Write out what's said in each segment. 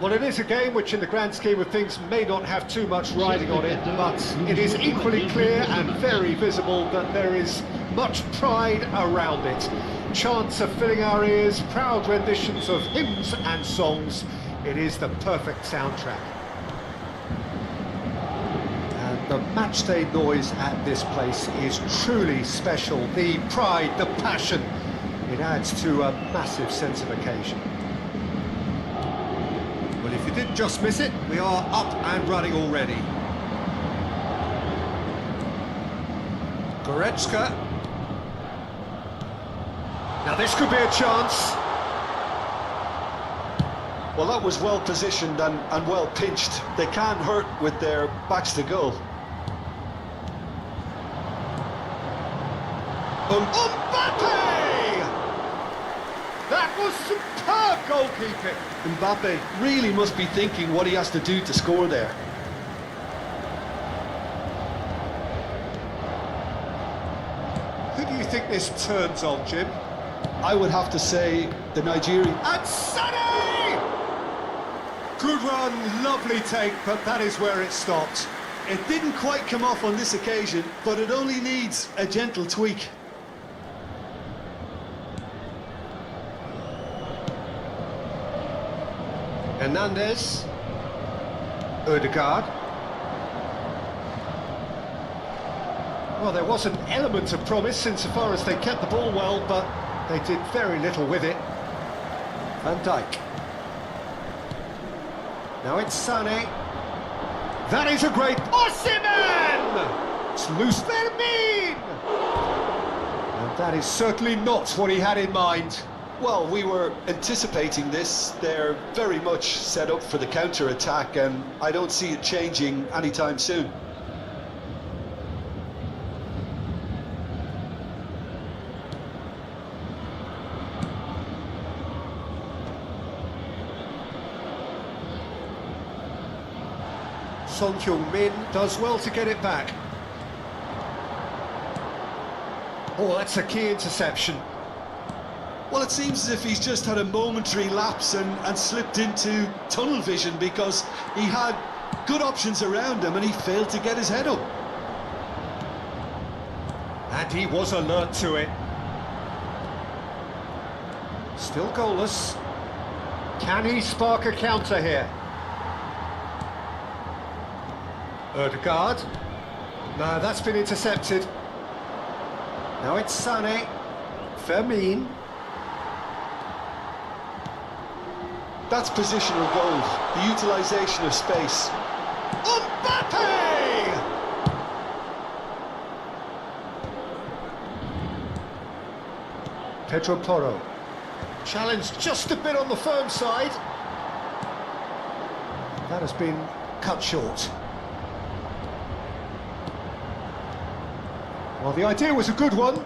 Well, it is a game which in the grand scheme of things may not have too much riding on it, but it is equally clear and very visible that there is much pride around it. Chants are filling our ears, proud renditions of hymns and songs. It is the perfect soundtrack. And the matchday noise at this place is truly special. The pride, the passion, it adds to a massive sense of occasion. Well, if you didn't just miss it, we are up and running already. Goretzka. Now this could be a chance. Well, that was well positioned and well pinched. They can't hurt with their backs to goal. Mbappe! That was superb goalkeeping. Mbappe really must be thinking what he has to do to score there. Who do you think this turns on, Jim? I would have to say the Nigerian. And Sonny! Good run, lovely take, but that is where it stopped. It didn't quite come off on this occasion, but it only needs a gentle tweak. Hernandez. Odegaard. Well, there was an element of promise insofar as they kept the ball well, but they did very little with it. Van Dijk. Now it's Sané. That is a great... Osimhen! It's loose. Fermin! And that is certainly not what he had in mind. Well, we were anticipating this. They're very much set up for the counter-attack, and I don't see it changing anytime soon. Son Heung-min does well to get it back. Oh, that's a key interception. Well, it seems as if he's just had a momentary lapse and slipped into tunnel vision, because he had good options around him and he failed to get his head up. And he was alert to it. Still goalless. Can he spark a counter here? Odegaard. No, that's been intercepted. Now it's Sané. Fermin. That's positional goal, the utilisation of space. Mbappe! Pedro Porro. Challenged just a bit on the firm side. That has been cut short. Well, the idea was a good one.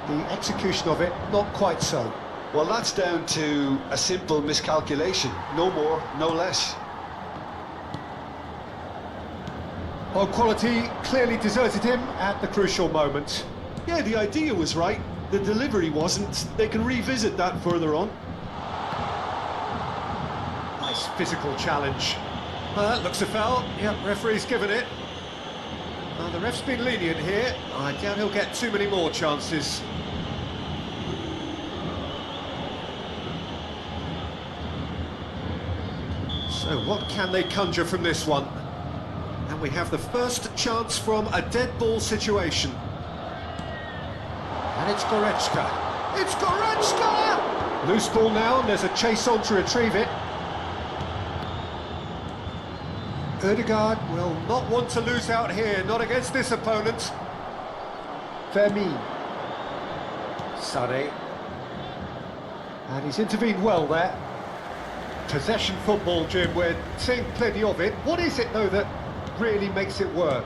The execution of it, not quite so. Well, that's down to a simple miscalculation. No more, no less. Well, quality clearly deserted him at the crucial moment. Yeah, the idea was right. The delivery wasn't. They can revisit that further on. Nice physical challenge. That looks a foul. Yep, referee's given it. The ref's been lenient here. I doubt he'll get too many more chances. So what can they conjure from this one? And we have the first chance from a dead ball situation. And it's Goretzka. It's Goretzka! Loose ball now, and there's a chase on to retrieve it. Odegaard will not want to lose out here, not against this opponent. Fermin. Sané. And he's intervened well there. Possession football, Jim, we're seeing plenty of it. What is it, though, that really makes it work?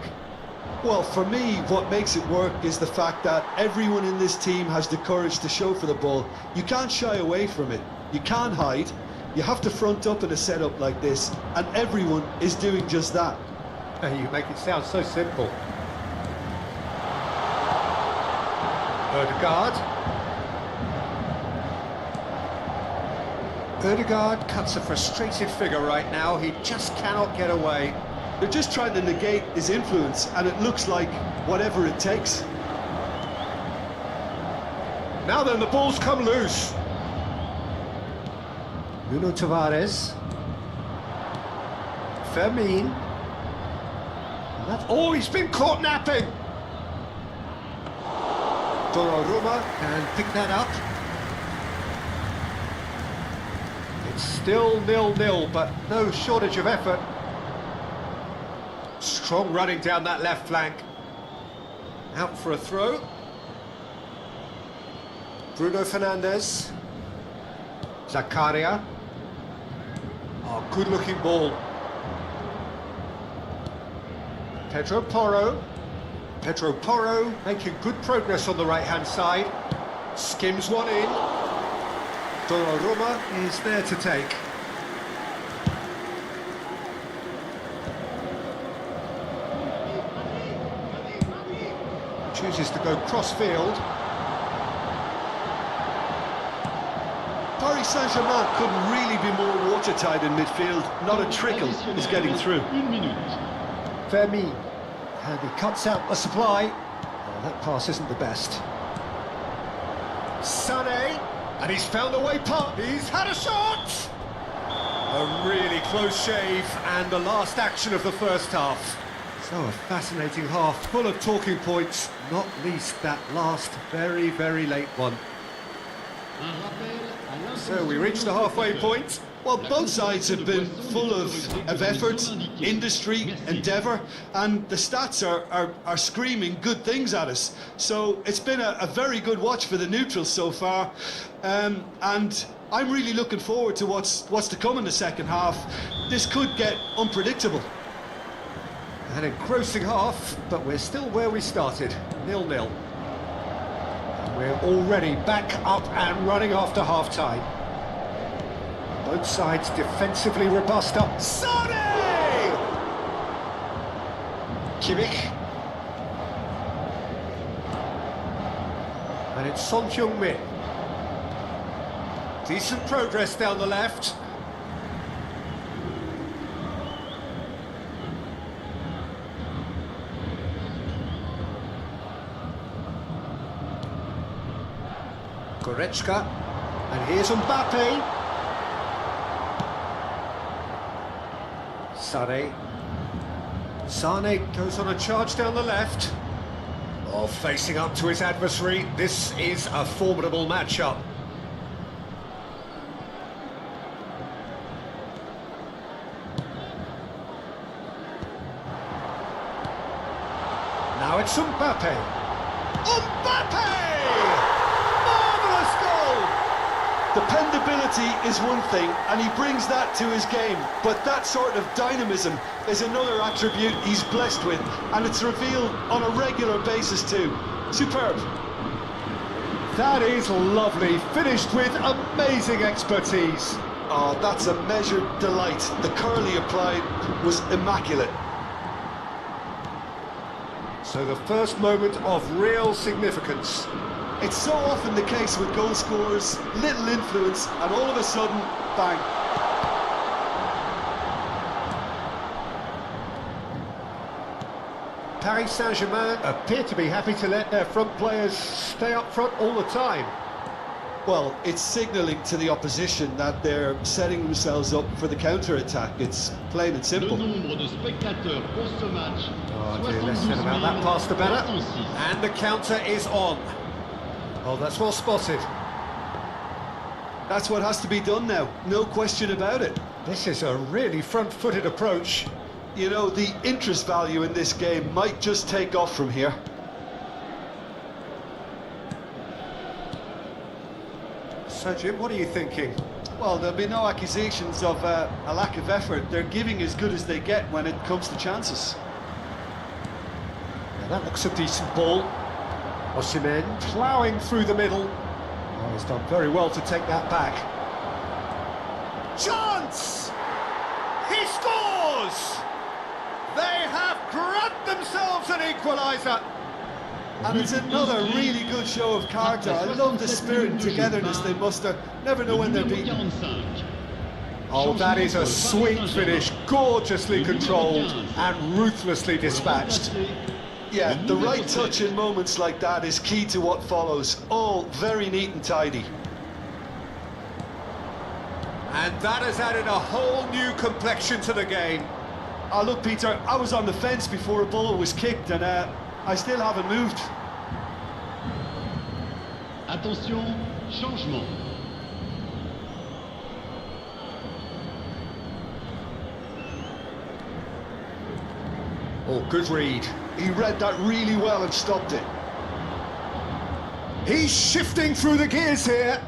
Well, for me, what makes it work is the fact that everyone in this team has the courage to show for the ball. You can't shy away from it. You can't hide. You have to front up in a setup like this, and everyone is doing just that. You make it sound so simple. Odegaard. Ødegaard cuts a frustrated figure right now. He just cannot get away. They're just trying to negate his influence, and it looks like whatever it takes. Now then, the ball's come loose. Nuno Tavares. Fermin. Oh, he's been caught napping. Donnarumma can pick that up. It's still 0-0, but no shortage of effort. Strong running down that left flank. Out for a throw. Bruno Fernandes. Zakaria. Oh, good-looking ball. Pedro Porro. Pedro Porro making good progress on the right-hand side. Skims one in. Donnarumma is there to take. Chooses to go cross-field. Paris Saint-Germain couldn't really be more watertight in midfield. Not a trickle is getting through. Fermin. And he cuts out the supply. Oh, that pass isn't the best. Sané. And he's found a way past. He's had a shot! A really close shave, and the last action of the first half. So a fascinating half, full of talking points, not least that last very, very late one. So we reach the halfway point. Well, both sides have been full of effort, industry, endeavour, and the stats are screaming good things at us. So it's been a very good watch for the neutrals so far, and I'm really looking forward to what's to come in the second half. This could get unpredictable. An engrossing half, but we're still where we started, 0-0. And we're already back up and running after half-time. Both sides defensively robust up. Sané! Kimmich. And it's Son Heung-min. Decent progress down the left. Goretzka. And here's Mbappe. Sané goes on a charge down the left. Oh, facing up to his adversary. This is a formidable matchup. Now it's Mbappe. Mbappe! Marvellous goal! Dependability is one thing, and he brings that to his game, but that sort of dynamism is another attribute he's blessed with, and it's revealed on a regular basis too. Superb. That is lovely, finished with amazing expertise. Oh, that's a measured delight. The curl he applied was immaculate. So the first moment of real significance. It's so often the case with goal scorers, little influence, and all of a sudden, bang. Paris Saint-Germain appear to be happy to let their front players stay up front all the time. Well, it's signalling to the opposition that they're setting themselves up for the counter-attack. It's plain and simple. Oh dear, less said about that pass the better. And the counter is on. Oh, that's well spotted. That's what has to be done now, no question about it. This is a really front-footed approach. You know, the interest value in this game might just take off from here. So, Jim, what are you thinking? Well, there'll be no accusations of a lack of effort. They're giving as good as they get when it comes to chances. Now that looks a decent ball. Osimhen ploughing through the middle. Oh, he's done very well to take that back. Chance! He scores! They have grabbed themselves an equaliser. And it's another really good show of character. I love the spirit and togetherness they muster. Never know when they're beaten. Oh, that is a sweet finish, gorgeously controlled and ruthlessly dispatched. Yeah, the right touch in moments like that is key to what follows. All very neat and tidy. And that has added a whole new complexion to the game. Oh, look, Peter, I was on the fence before a ball was kicked, and I still haven't moved. Attention, changement. Oh, good read. He read that really well and stopped it. He's shifting through the gears here.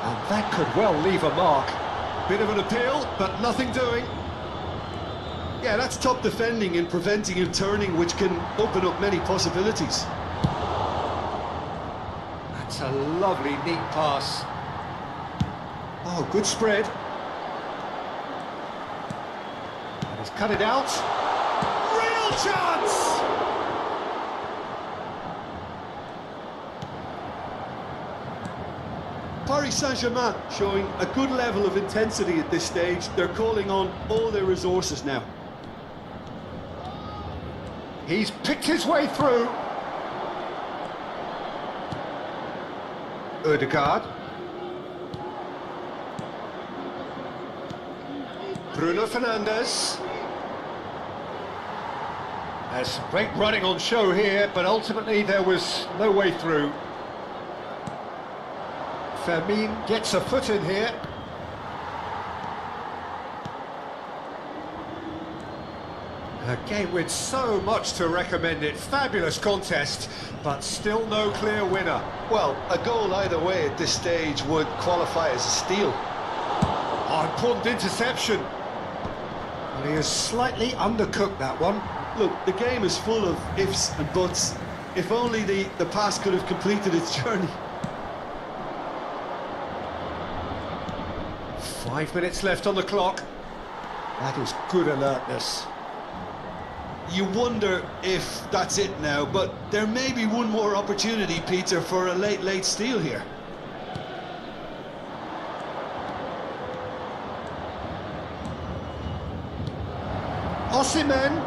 And that could well leave a mark. Bit of an appeal, but nothing doing. Yeah, that's top defending and preventing him turning, which can open up many possibilities. That's a lovely, neat pass. Oh, good spread. And he's cut it out. Real chance! Paris Saint-Germain showing a good level of intensity at this stage. They're calling on all their resources now. He's picked his way through. Odegaard. Bruno Fernandes. There's some great running on show here, but ultimately there was no way through. Fermin gets a foot in here. A game with so much to recommend it. Fabulous contest, but still no clear winner. Well, a goal either way at this stage would qualify as a steal. Oh, important interception. Well, he has slightly undercooked that one. Look, the game is full of ifs and buts. If only the pass could have completed its journey. 5 minutes left on the clock. That is good alertness. You wonder if that's it now, but there may be one more opportunity, Peter, for a late steal here. Osimhen.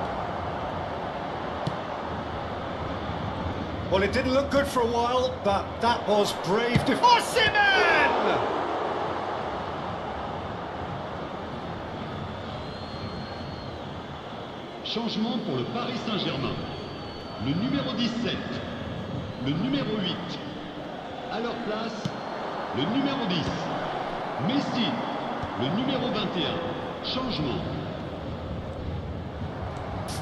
Well, it didn't look good for a while, but that was brave Osimhen! Changement pour le Paris Saint-Germain. Le numéro 17, le numéro 8. À leur place, le numéro 10. Messi, le numéro 21. Changement.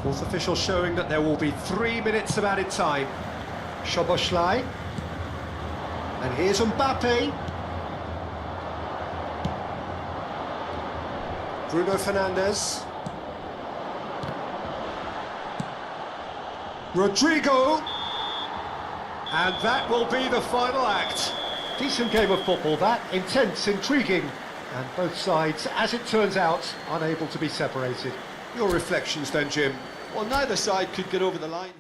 Fourth official showing that there will be 3 minutes of added time. Szoboszlai. And here's Mbappe. Bruno Fernandes. Rodrigo, and that will be the final act. Decent game of football that, intense, intriguing, and both sides, as it turns out, unable to be separated. Your reflections then, Jim? Well, neither side could get over the line.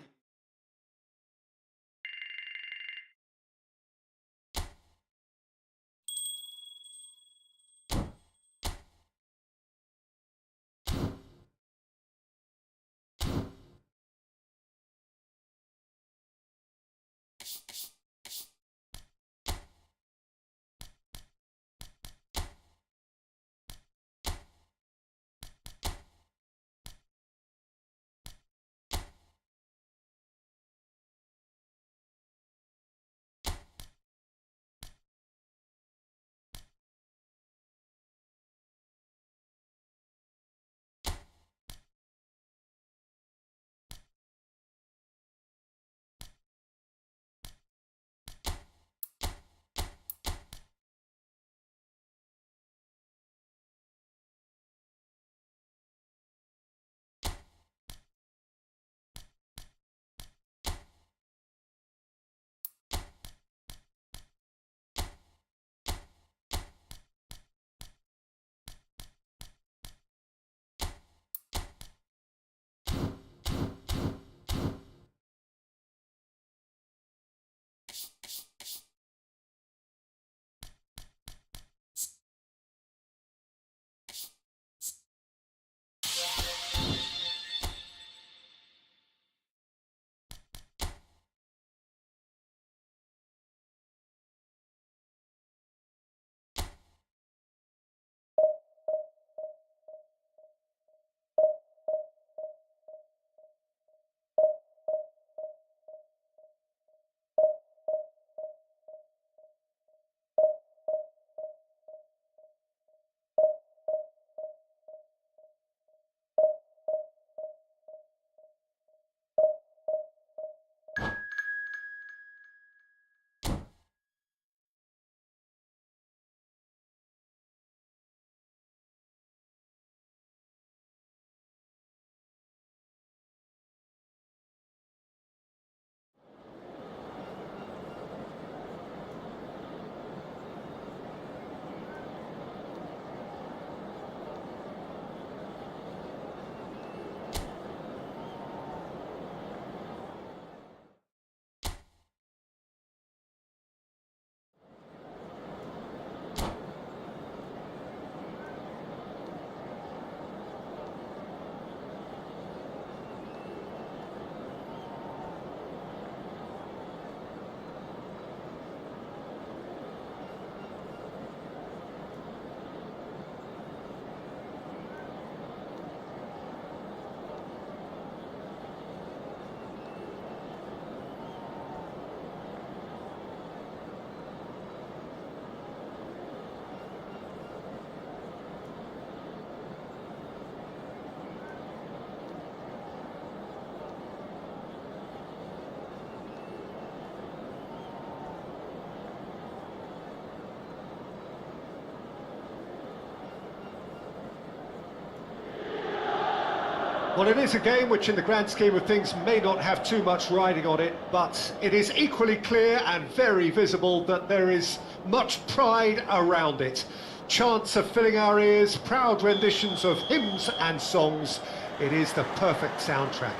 Well, it is a game which in the grand scheme of things may not have too much riding on it, but it is equally clear and very visible that there is much pride around it. Chants are filling our ears, proud renditions of hymns and songs. It is the perfect soundtrack.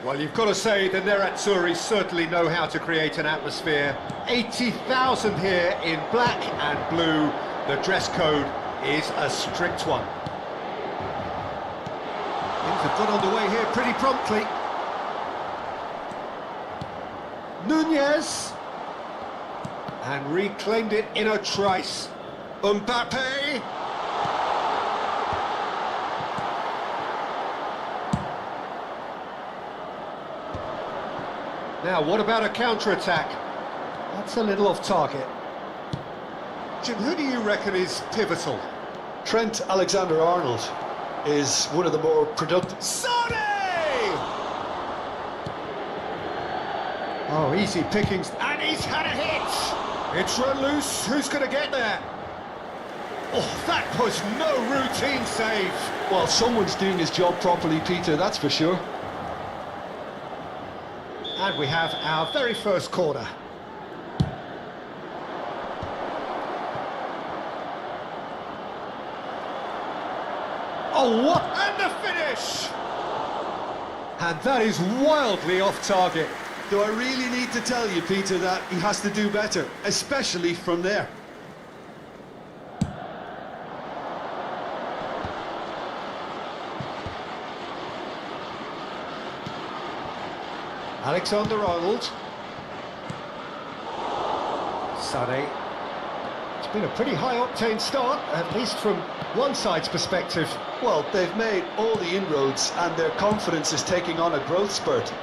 Well, you've got to say the Nerazzurri certainly know how to create an atmosphere. 80,000 here in black and blue. The dress code is a strict one. Things have got underway here pretty promptly. Nunez. And reclaimed it in a trice. Mbappe. Now, what about a counter-attack? That's a little off target. Jim, who do you reckon is pivotal? Trent Alexander-Arnold is one of the more productive... Sane! Oh, easy pickings, and he's had a hit! It's run loose, who's going to get there? Oh, that was no routine save! Well, someone's doing his job properly, Peter, that's for sure. And we have our very first corner. Oh, what? And the finish! And that is wildly off target. Do I really need to tell you, Peter, that he has to do better, especially from there? Alexander-Arnold. Sane. It's been a pretty high-octane start, at least from one side's perspective. Well, they've made all the inroads and their confidence is taking on a growth spurt.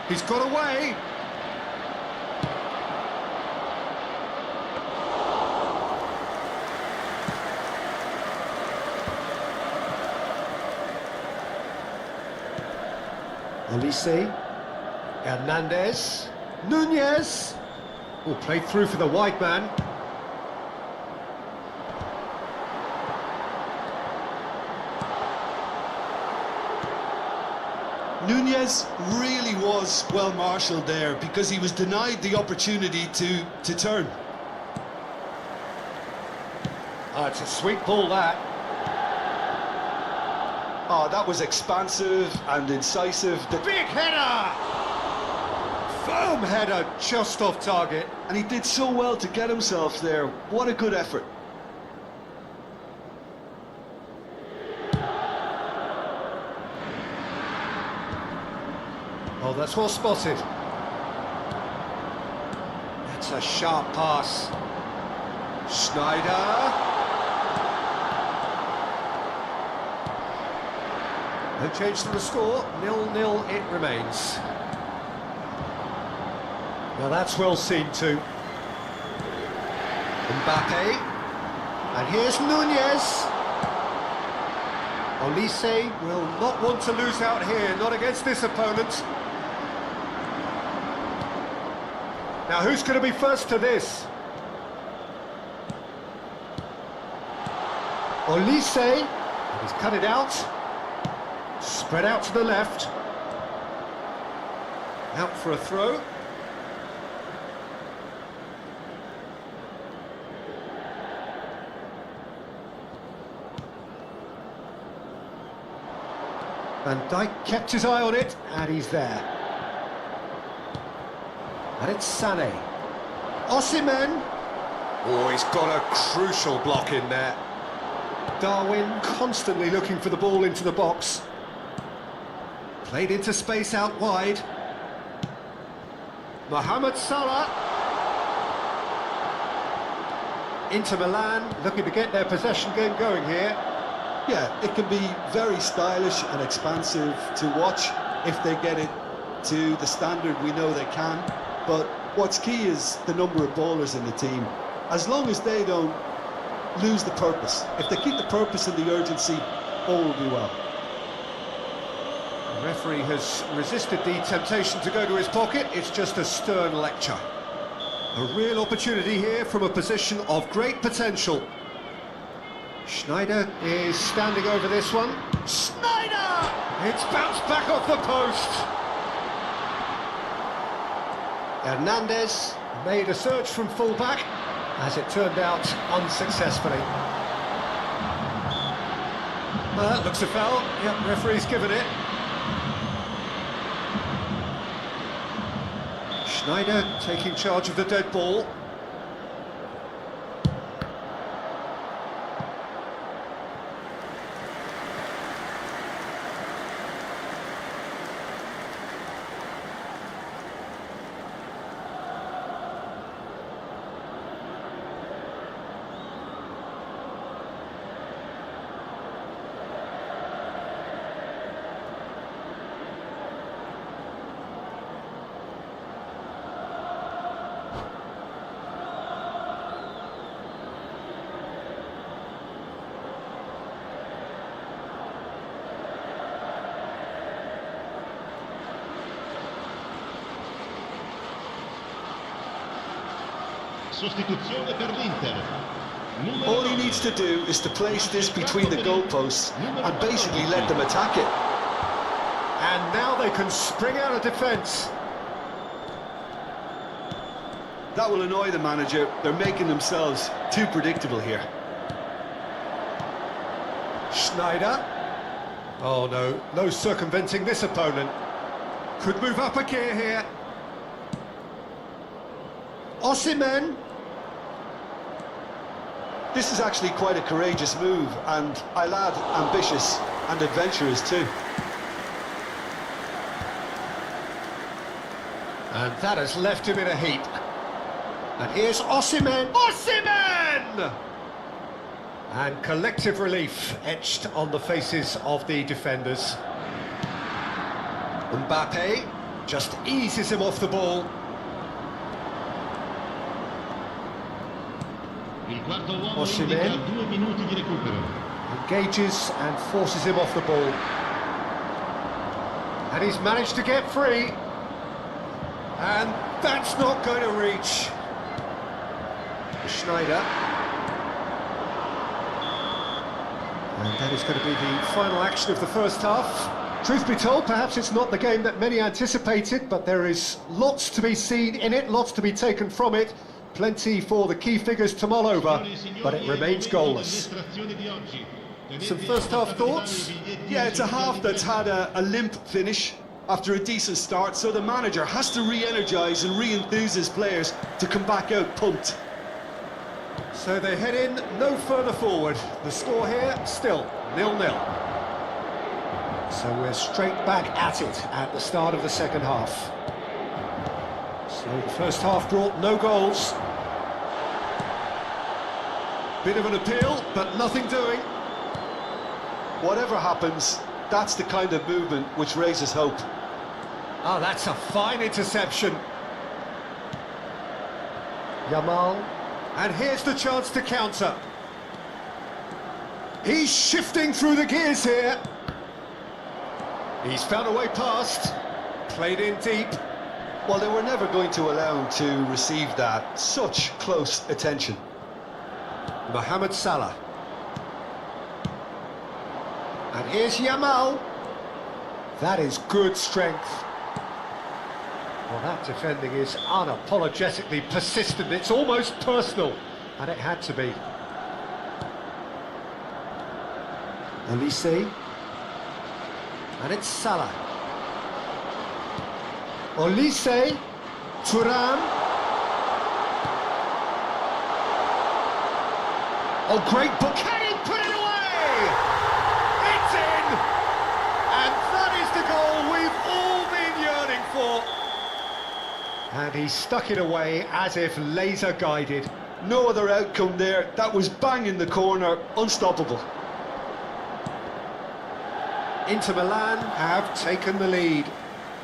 He's got away. Olise. Hernandez. Nunez. Oh, played through for the wide man. Nunez really was well marshalled there because he was denied the opportunity to turn. Oh, it's a sweet ball, that. Oh, that was expansive and incisive. Big header! Firm header, just off target. And he did so well to get himself there. What a good effort. Oh, that's well spotted. That's a sharp pass. Schneider. No change to the score. 0-0 it remains. Now that's well seen too. Mbappe. And here's Nunez. Olise will not want to lose out here, not against this opponent. Now who's going to be first to this? Olise. He's cut it out. Spread out to the left. Out for a throw. Van Dijk kept his eye on it, and he's there. And it's Sané. Osimhen. Oh, he's got a crucial block in there. Darwin constantly looking for the ball into the box. Played into space out wide. Mohamed Salah. Inter Milan looking to get their possession game going here. Yeah, it can be very stylish and expansive to watch if they get it to the standard we know they can. But what's key is the number of ballers in the team. As long as they don't lose the purpose, if they keep the purpose and the urgency, all will be well. The referee has resisted the temptation to go to his pocket. It's just a stern lecture. A real opportunity here from a position of great potential. Schneider is standing over this one. Schneider! It's bounced back off the post. Hernandez made a search from full-back, as it turned out unsuccessfully. That looks a foul. Yep, referee's given it. Schneider taking charge of the dead ball. Sostituzione per l'Inter. All he needs to do is to place this between the goalposts and basically let them attack it. And now they can spring out of defence. That will annoy the manager. They're making themselves too predictable here. Schneider. Oh no, no circumventing this opponent. Could move up a gear here. Osimhen. This is actually quite a courageous move, and I'll add ambitious and adventurous too. And that has left him in a heap. And here's Osimhen. Osimhen! And collective relief etched on the faces of the defenders. Mbappe just eases him off the ball. Osimhen engages and forces him off the ball. And he's managed to get free. And that's not going to reach. Schneider. And that is going to be the final action of the first half. Truth be told, perhaps it's not the game that many anticipated, but there is lots to be seen in it, lots to be taken from it. Plenty for the key figures to mull over, but it remains goalless. Some first half thoughts? Yeah, it's a half that's had a limp finish after a decent start, so the manager has to re-energise and re-enthuse his players to come back out pumped. So they head in no further forward. The score here, still 0-0. So we're straight back at it at the start of the second half. So the first half brought no goals. Bit of an appeal, but nothing doing. Whatever happens, that's the kind of movement which raises hope. Oh, that's a fine interception. Yamal. And here's the chance to counter. He's shifting through the gears here. He's found a way past. Played in deep. Well, they were never going to allow him to receive that. Such close attention. Mohamed Salah. And here's Yamal. That is good strength. Well, that defending is unapologetically persistent. It's almost personal. And it had to be. Elise. And it's Salah. Olise, Thuram. Oh, great book. Can he put it away? It's in! And that is the goal we've all been yearning for. And he stuck it away as if laser guided. No other outcome there. That was bang in the corner, unstoppable. Inter Milan have taken the lead.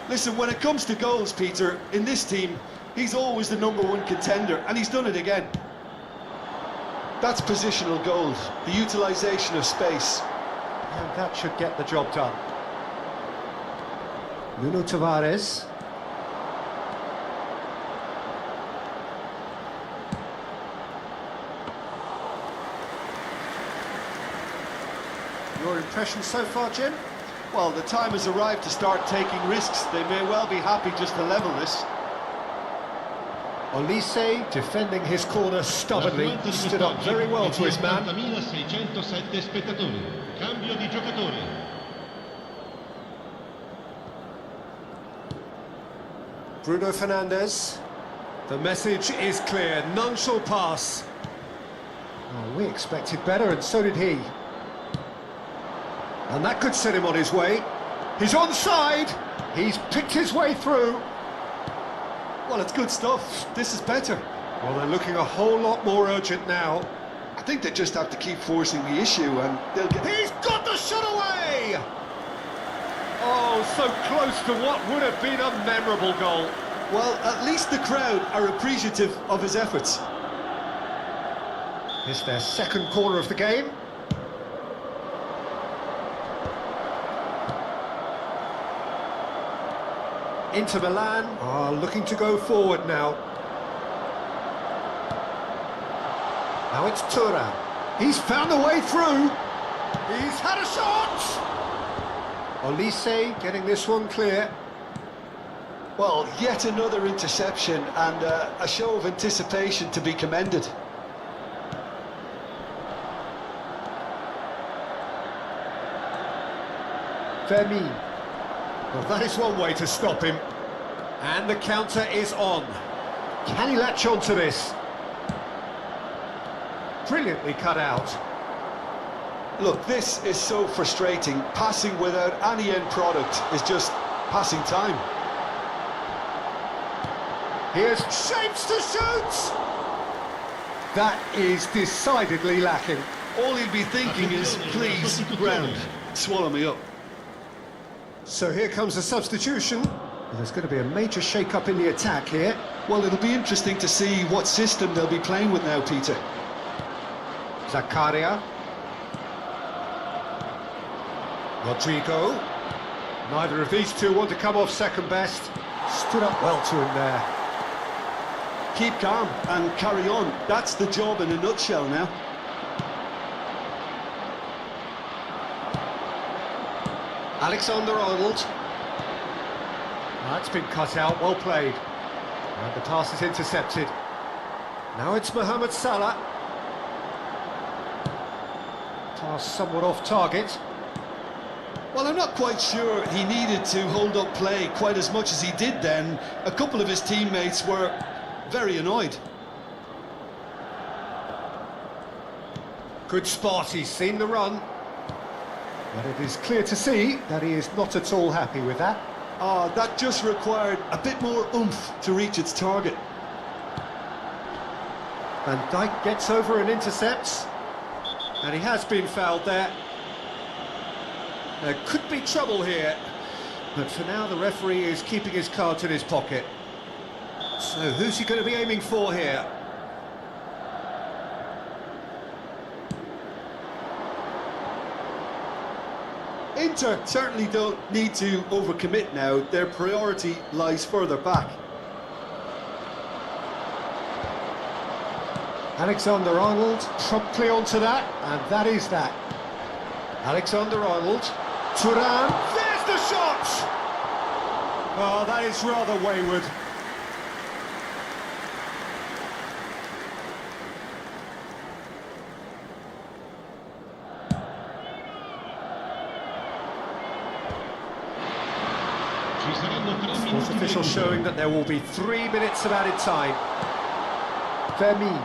Listen, when it comes to goals, Peter, in this team, he's always the #1 contender, and he's done it again. That's positional goals, the utilisation of space. And that should get the job done. Nuno Tavares. Your impression so far, Jim? Well, the time has arrived to start taking risks. They may well be happy just to level this. Olise, defending his corner stubbornly, stood up very well to his man. 80.607 spettatori. Cambio di giocatore. Bruno Fernandes. The message is clear, none shall pass. Oh, we expected better, and so did he. And that could set him on his way. He's onside. He's picked his way through. Well, it's good stuff. This is better. Well, they're looking a whole lot more urgent now. I think they just have to keep forcing the issue and they'll get... He's got the shot away! Oh, so close to what would have been a memorable goal. Well, at least the crowd are appreciative of his efforts. It's their second corner of the game. Inter Milan are looking to go forward now. Now it's Thuram. He's found a way through. He's had a shot! Olise getting this one clear. Well, yet another interception and a show of anticipation to be commended. Fermin. Well, that is one way to stop him. And the counter is on. Can he latch on to this? Brilliantly cut out. Look, this is so frustrating. Passing without any end product is just passing time. Here's shapes to shoot! That is decidedly lacking. All he'll be thinking is, please, ground, swallow me up. So here comes a substitution. There's going to be a major shake-up in the attack here. Well, it'll be interesting to see what system they'll be playing with now, Peter. Zakaria. Rodrigo. Neither of these two want to come off second best. Stood up well to him there. Keep calm and carry on. That's the job in a nutshell now. Alexander-Arnold. That's been cut out, well played. And the pass is intercepted. Now it's Mohamed Salah. Pass somewhat off target. Well, I'm not quite sure he needed to hold up play quite as much as he did then. A couple of his teammates were very annoyed. Good spot, he's seen the run. But it is clear to see that he is not at all happy with that. That just required a bit more oomph to reach its target. Van Dijk gets over and intercepts. And he has been fouled there. There could be trouble here. But for now, the referee is keeping his cards in his pocket. So who's he going to be aiming for here? Inter certainly don't need to overcommit now. Their priority lies further back. Alexander-Arnold promptly onto that, and that is that. Alexander-Arnold. Thuram. There's the shot! Oh, that is rather wayward. Sports official showing that there will be 3 minutes of added time. Fermin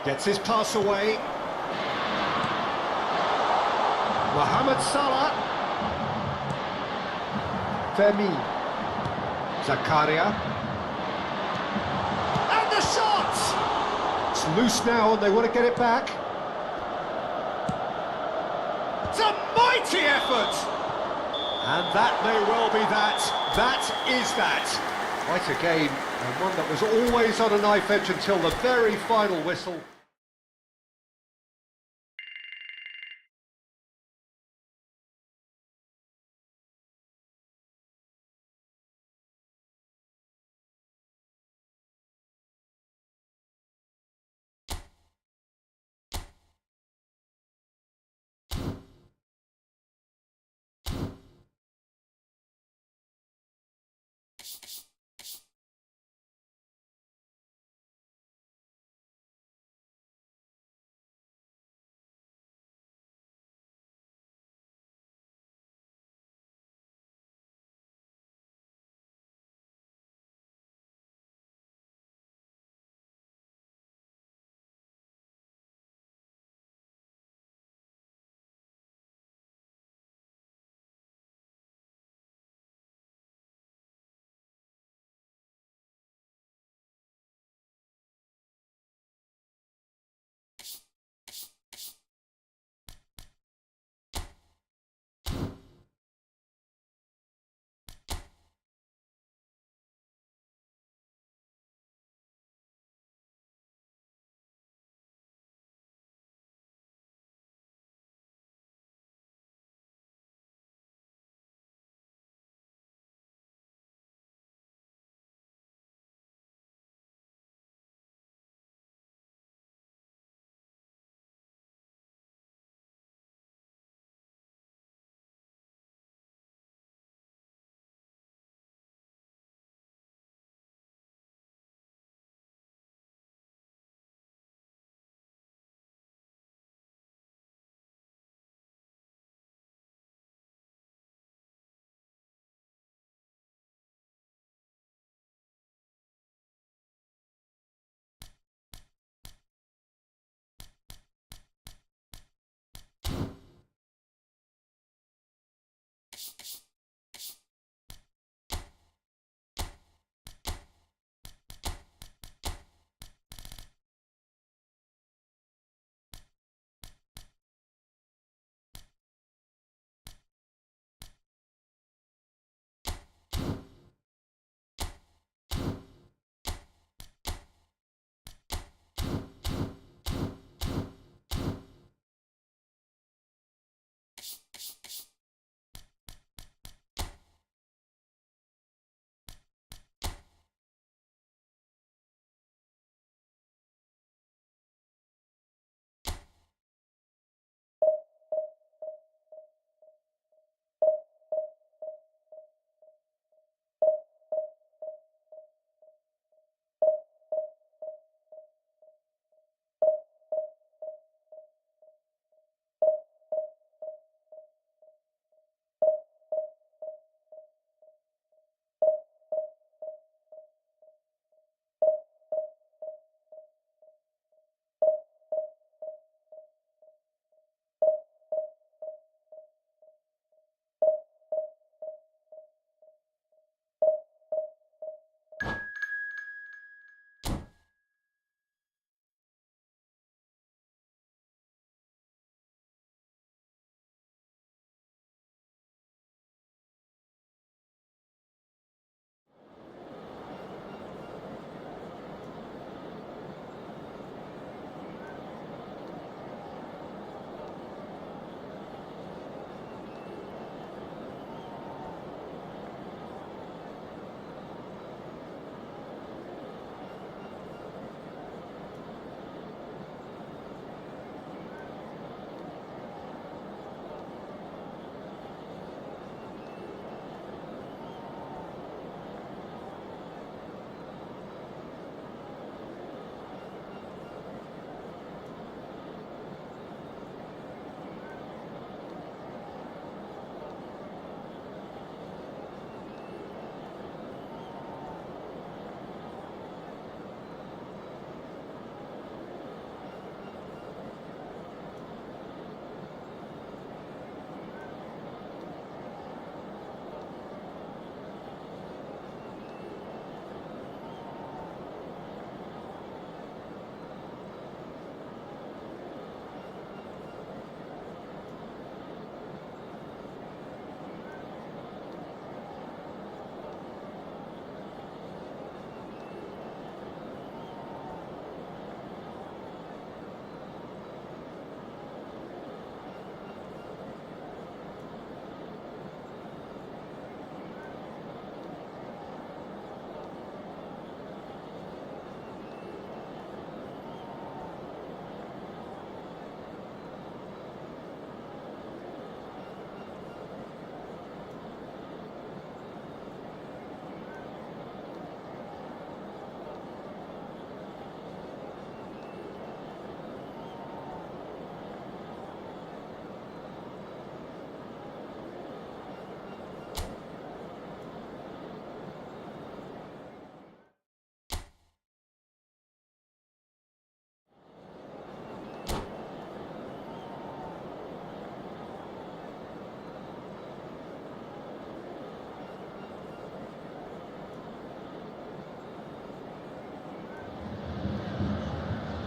gets his pass away. Mohamed Salah. Fermin. Zakaria. And the shot! It's loose now and they want to get it back. It's a mighty effort! And that may well be that. That is that. Quite a game, and one that was always on a knife edge until the very final whistle.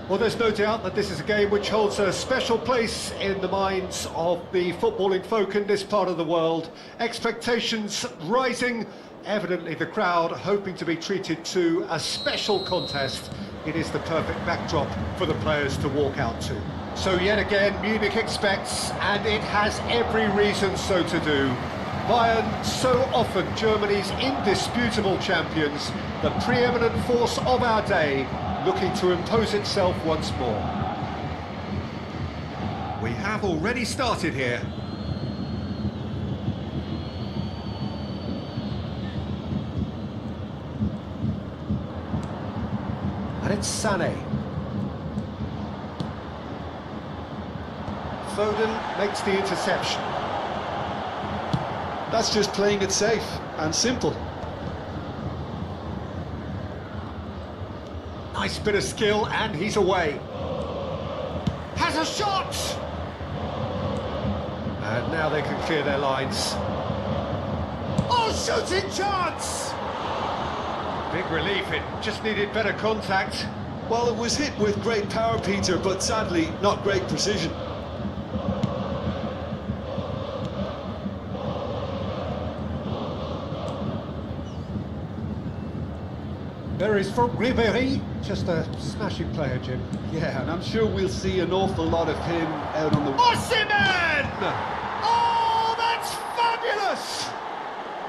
Well, there's no doubt that this is a game which holds a special place in the minds of the footballing folk in this part of the world. Expectations rising, evidently the crowd hoping to be treated to a special contest. It is the perfect backdrop for the players to walk out to. So yet again, Munich expects, and it has every reason so to do. Bayern, so often Germany's indisputable champions, the preeminent force of our day, looking to impose itself once more. We have already started here. And it's Sané. Foden makes the interception. That's just playing it safe and simple. Nice bit of skill, and he's away. Has a shot! And now they can clear their lines. Oh, shooting chance! Big relief, it just needed better contact. Well, it was hit with great power, Peter, but sadly, not great precision. There is for Ribéry, just a smashing player, Jim. Yeah, and I'm sure we'll see an awful lot of him out on the... Osimhen! Oh, that's fabulous!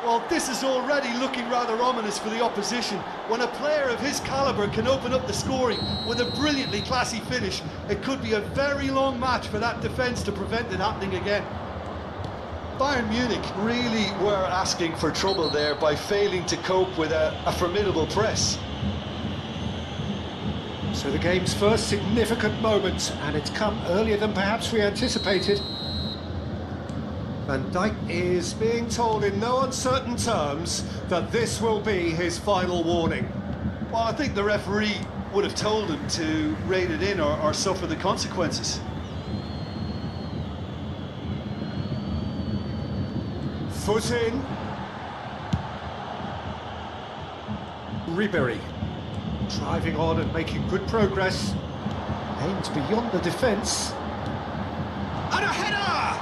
Well, this is already looking rather ominous for the opposition. When a player of his calibre can open up the scoring with a brilliantly classy finish, it could be a very long match for that defence to prevent it happening again. Bayern Munich really were asking for trouble there by failing to cope with a formidable press. So the game's first significant moment, and it's come earlier than perhaps we anticipated. Van Dijk is being told in no uncertain terms that this will be his final warning. Well, I think the referee would have told him to rein it in or suffer the consequences. Foot in. Ribéry driving on and making good progress. Aims beyond the defence. And a header!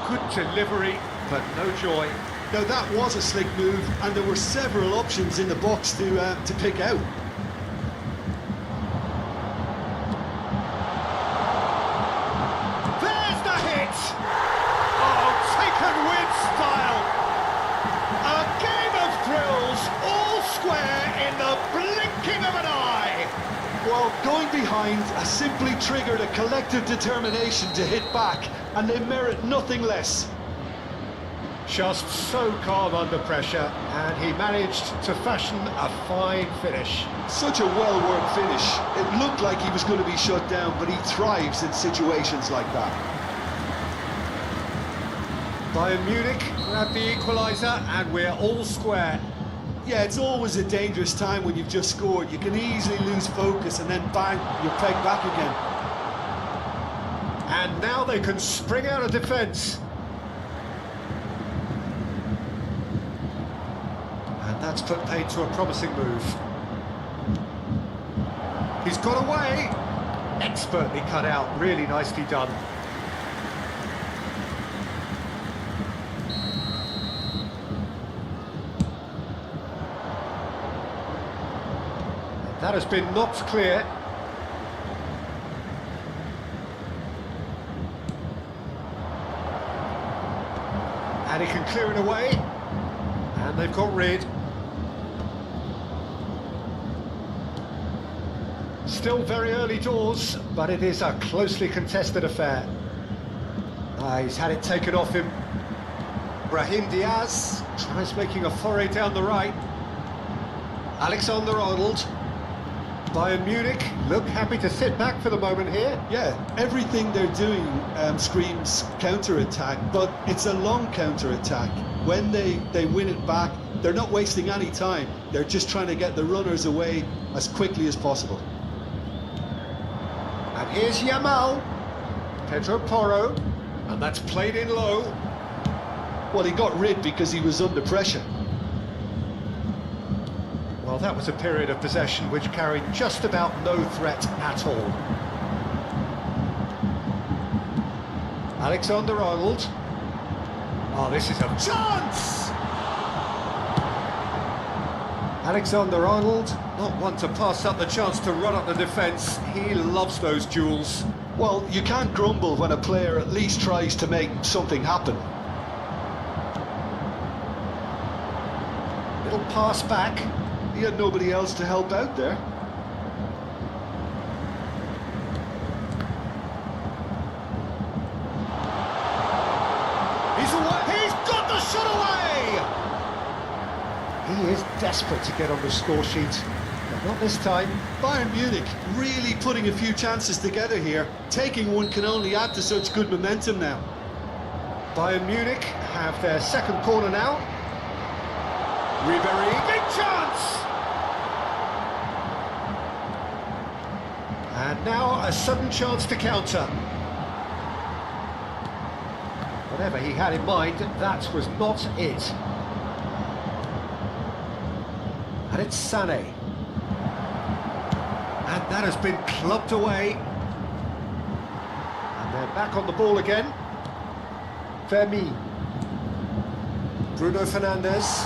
Good delivery, but no joy. Now that was a slick move, and there were several options in the box to pick out. There's the hit! Oh, taken with style! A game of thrills, all square in the blinking of an eye! Well, going behind has simply triggered a collective determination to hit back, and they merit nothing less. Just so calm under pressure, and he managed to fashion a fine finish. Such a well-worked finish. It looked like he was going to be shut down, but he thrives in situations like that. Bayern Munich grab the equaliser, and we're all square. Yeah, it's always a dangerous time when you've just scored. You can easily lose focus, and then bang, you're pegged back again. And now they can spring out of defence. And that's put paid to a promising move. He's got away. Expertly cut out, really nicely done. That has been knocked clear. And he can clear it away. And they've got rid. Still very early doors, but it is a closely contested affair. He's had it taken off him. Brahim Diaz tries making a foray down the right. Alexander-Arnold. Bayern Munich look happy to sit back for the moment here. Yeah, everything they're doing screams counter-attack, but it's a long counter-attack. When they win it back, they're not wasting any time. They're just trying to get the runners away as quickly as possible. And here's Yamal, Pedro Porro, and that's played in low. Well, he got rid because he was under pressure. Well, Well, that was a period of possession which carried just about no threat at all. Alexander-Arnold. Oh, this is a chance! Alexander-Arnold, not one to pass up the chance to run up the defence. He loves those duels. Well, you can't grumble when a player at least tries to make something happen. Little pass back. He had nobody else to help out there. He's away. He's got the shot away! He is desperate to get on the score sheet, but not this time. Bayern Munich really putting a few chances together here. Taking one can only add to such good momentum now. Bayern Munich have their second corner now. Ribéry, big chance! And now a sudden chance to counter. Whatever he had in mind, that was not it. And it's Sané. And that has been clubbed away. And they're back on the ball again. Fermi. Bruno Fernandes.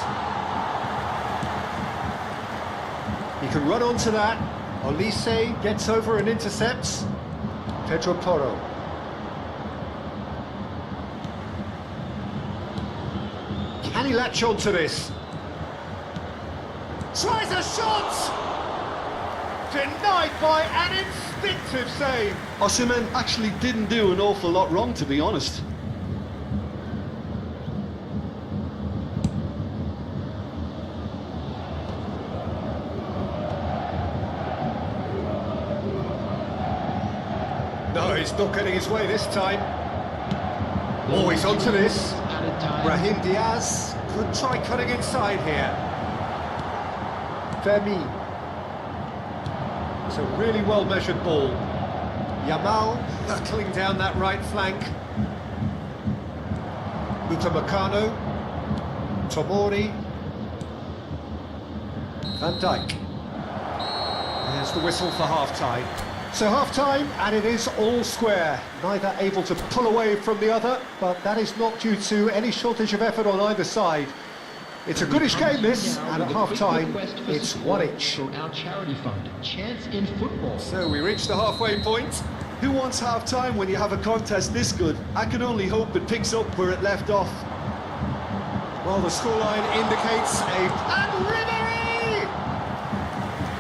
He can run onto that. Olise gets over and intercepts. Pedro Porro. Can he latch onto this? Tries a shot! Denied by an instinctive save. Osimhen actually didn't do an awful lot wrong, to be honest. No, he's not getting his way this time. Always onto this. Brahim Diaz could try cutting inside here. Fermi. It's a really well-measured ball. Yamal knuckling down that right flank. Upamecano. Tomori. Van Dijk. There's the whistle for half-time. So half-time, and it is all square. Neither able to pull away from the other, but that is not due to any shortage of effort on either side. It's a goodish game, this, and at half-time, it's one each. Our charity fund, Chance in Football. So we reach the halfway point. Who wants half-time when you have a contest this good? I can only hope it picks up where it left off. Well, the scoreline indicates a... And Ribéry!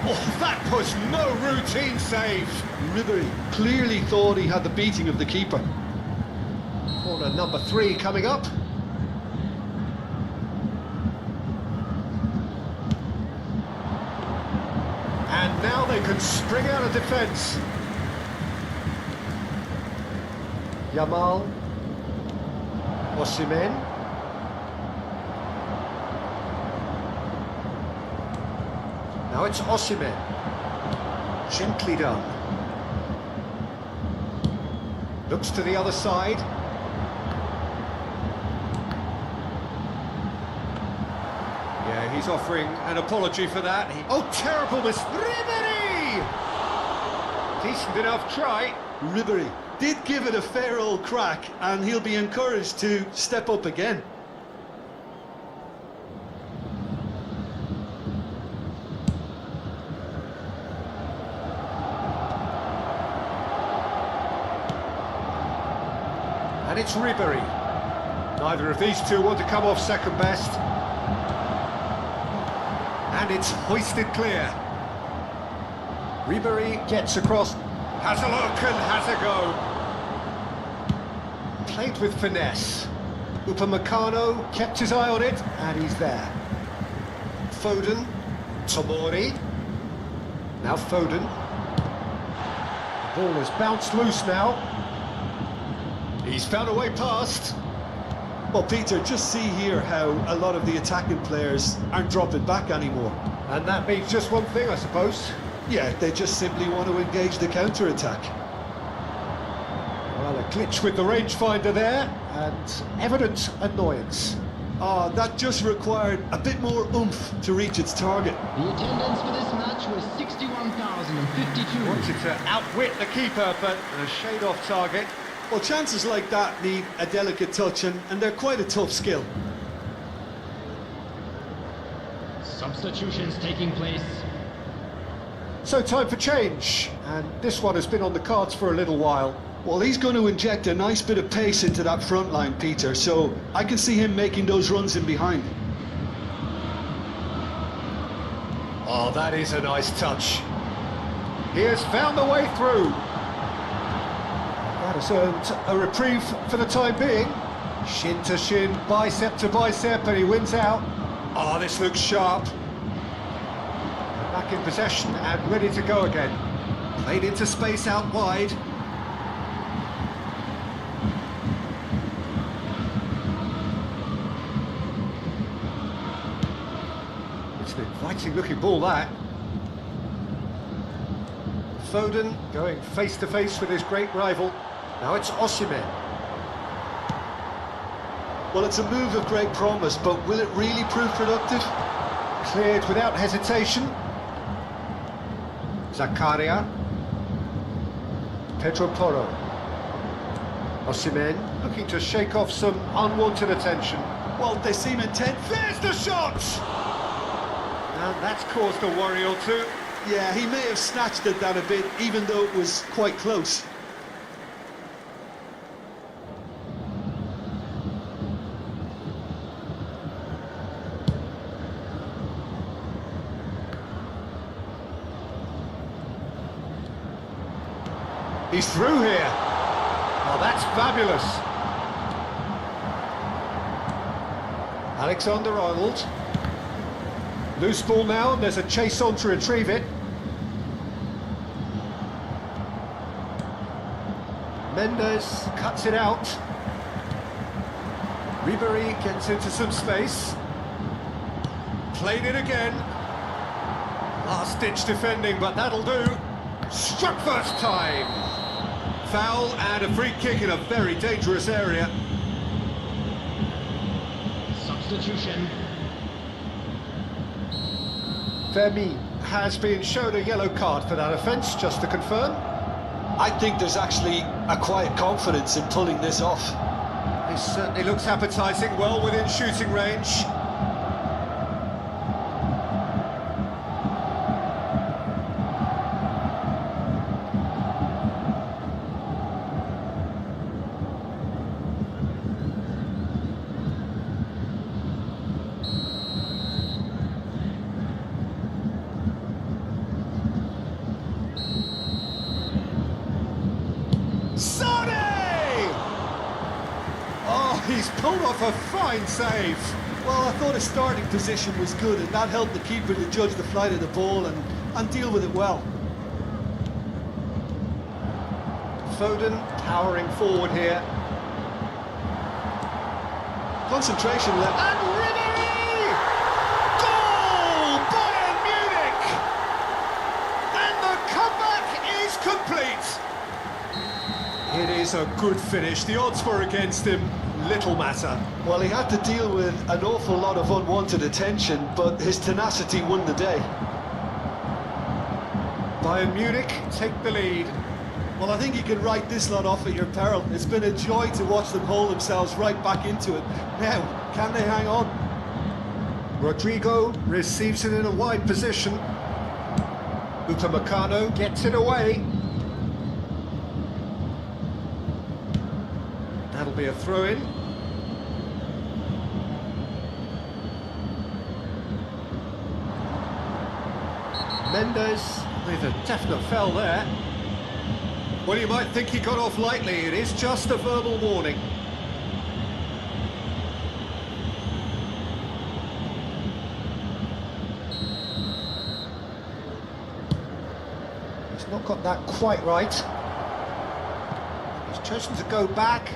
Oh, that was no routine save. Ribéry clearly thought he had the beating of the keeper. Corner number 3 coming up. And now they can spring out of defence. Yamal. Osimhen. Now it's Osimhen. Gently done. Looks to the other side. Yeah, he's offering an apology for that. Oh, terrible miss. Ribéry! Decent enough try. Ribéry did give it a fair old crack, and he'll be encouraged to step up again. And it's Ribéry. Neither of these two want to come off second best. And it's hoisted clear. Ribéry gets across, has a look and has a go. Played with finesse. Upamecano kept his eye on it, and he's there. Foden, Tomori. Now Foden. The ball has bounced loose now. He's found a way past. Well, Peter, just see here how a lot of the attacking players aren't dropping back anymore. And that means just one thing, I suppose. Yeah, they just simply want to engage the counter-attack. Well, a glitch with the rangefinder there, and evident annoyance. Oh, that just required a bit more oomph to reach its target. The attendance for this match was 61,052. Wanted to outwit the keeper, but a shade off target. Well, chances like that need a delicate touch, and they're quite a tough skill. Substitutions taking place. So time for change, and this one has been on the cards for a little while. Well, he's going to inject a nice bit of pace into that front line, Peter, so I can see him making those runs in behind. Oh, that is a nice touch. He has found the way through. That has earned a reprieve for the time being. Shin to shin, bicep to bicep, and he wins out. Oh, this looks sharp. Back in possession and ready to go again. Played into space out wide. It's an inviting looking ball, that. Foden going face to face with his great rival. Now it's Osimhen. Well, it's a move of great promise, but will it really prove productive? Cleared without hesitation. Zakaria. Pedro Porro. Osimhen looking to shake off some unwanted attention. Well, they seem intent. There's the shot! And that's caused a worry or two. Yeah, he may have snatched it down a bit, even though it was quite close. He's through here. Oh, that's fabulous. Alexander-Arnold. Loose ball now, and there's a chase on to retrieve it. Mendes cuts it out. Ribery gets into some space. Played it again. Last-ditch defending, but that'll do. Struck first time. Foul and a free kick in a very dangerous area. Substitution. Fermi has been shown a yellow card for that offence, just to confirm. I think there's actually a quiet confidence in pulling this off. This certainly looks appetising, well within shooting range. He's pulled off a fine save. Well, I thought his starting position was good, and that helped the keeper to judge the flight of the ball and deal with it well. Foden powering forward here. Concentration left. And Ribery! Goal! Bayern Munich! And the comeback is complete. It is a good finish. The odds were against him. Little matter. Well, he had to deal with an awful lot of unwanted attention, but his tenacity won the day. Bayern Munich take the lead. Well, I think you can write this lot off at your peril. It's been a joy to watch them hold themselves right back into it. Now, can they hang on? Rodrigo receives it in a wide position. Upamecano gets it away. That'll be a throw-in. Mendes with a definite foul there. Well, you might think he got off lightly. It is just a verbal warning. He's not got that quite right. He's chosen to go back.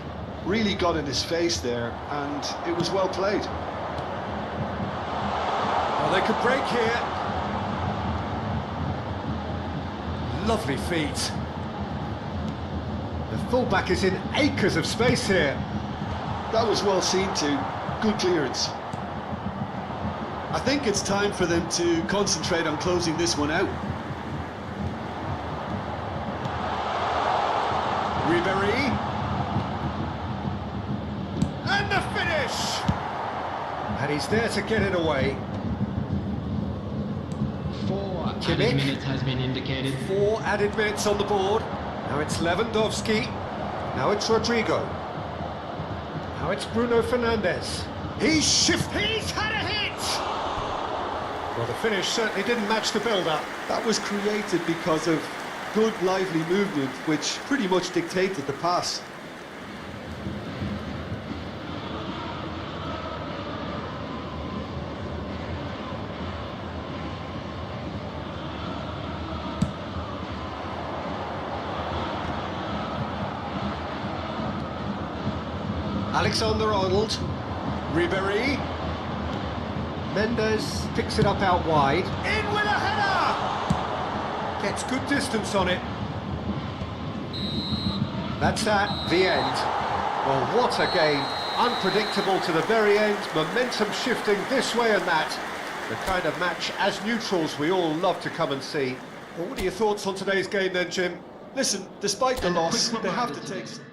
Really got in his face there, and it was well played. Oh, they could break here. Lovely feet. The fullback is in acres of space here. That was well seen too. good clearance. I think it's time for them to concentrate on closing this one out. Ribery. And the finish! And he's there to get it away. 4 added Kimmich. minutes has been indicated. 4 added minutes on the board. Now it's Lewandowski. Now it's Rodrigo. Now it's Bruno Fernandes. He's had a hit! Well, the finish certainly didn't match the build-up. That was created because of good, lively movement, which pretty much dictated the pass. Alexander-Arnold. Ribery. Mendes picks it up out wide. In with a header! Gets good distance on it. That's at the end. Well, what a game. Unpredictable to the very end. Momentum shifting this way and that. The kind of match, as neutrals, we all love to come and see. Well, what are your thoughts on today's game then, Jim? Listen, despite the And a loss, quick they have reminder to take... today.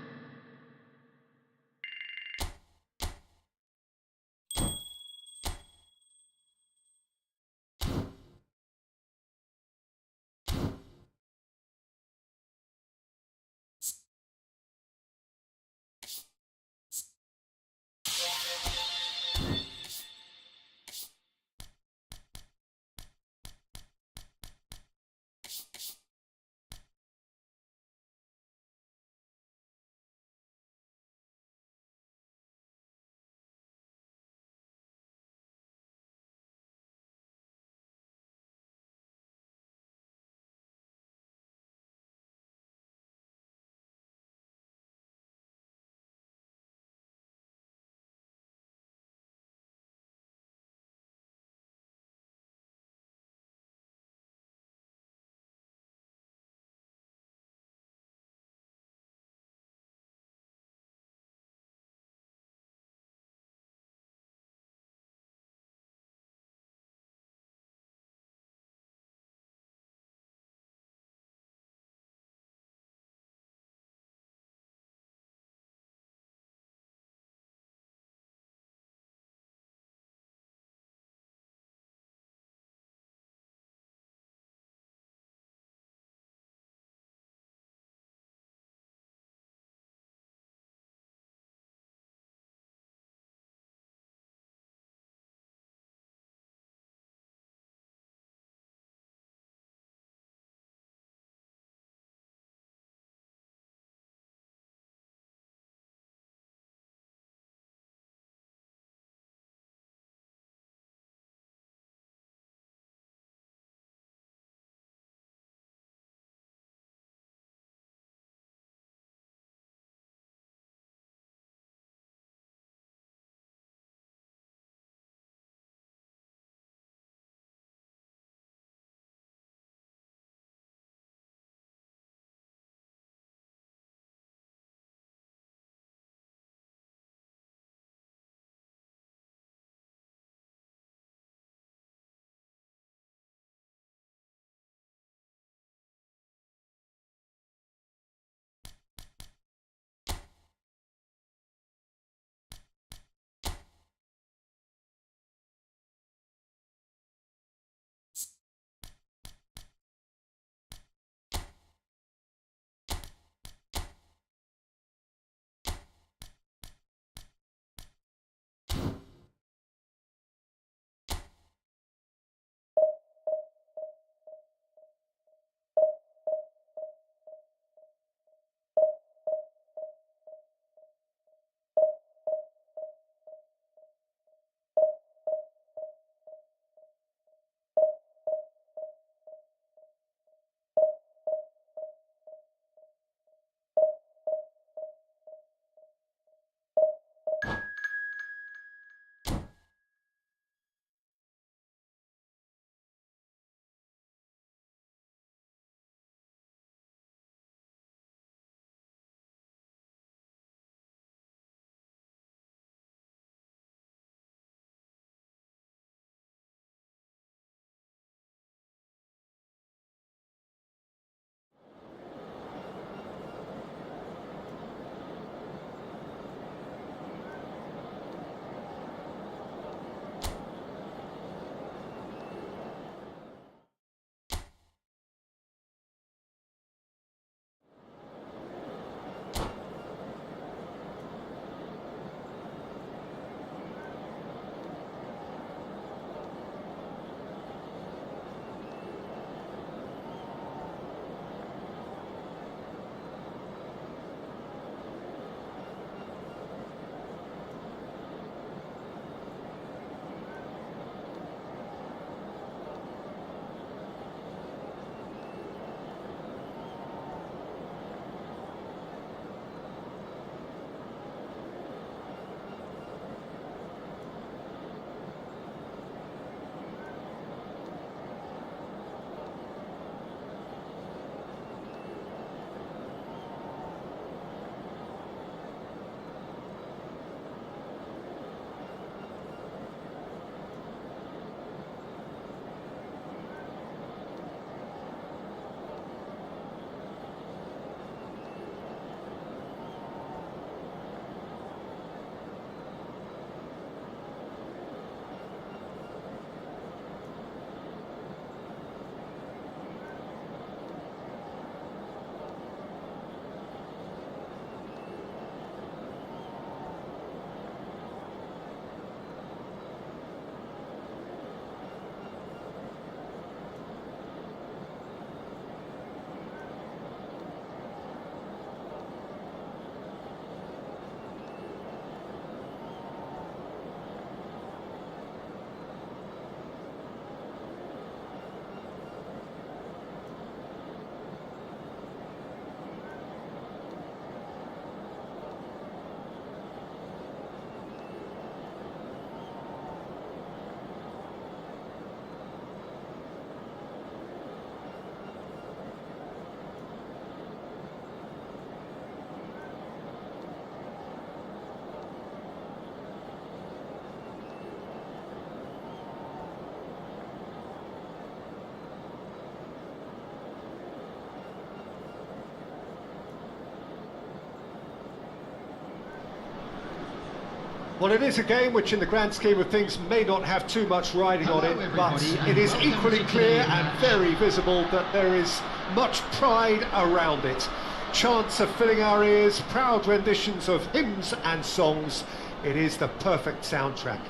Well, it is a game which in the grand scheme of things may not have too much riding on it, but it is equally clear and very visible that there is much pride around it. Chants are filling our ears, proud renditions of hymns and songs. It is the perfect soundtrack.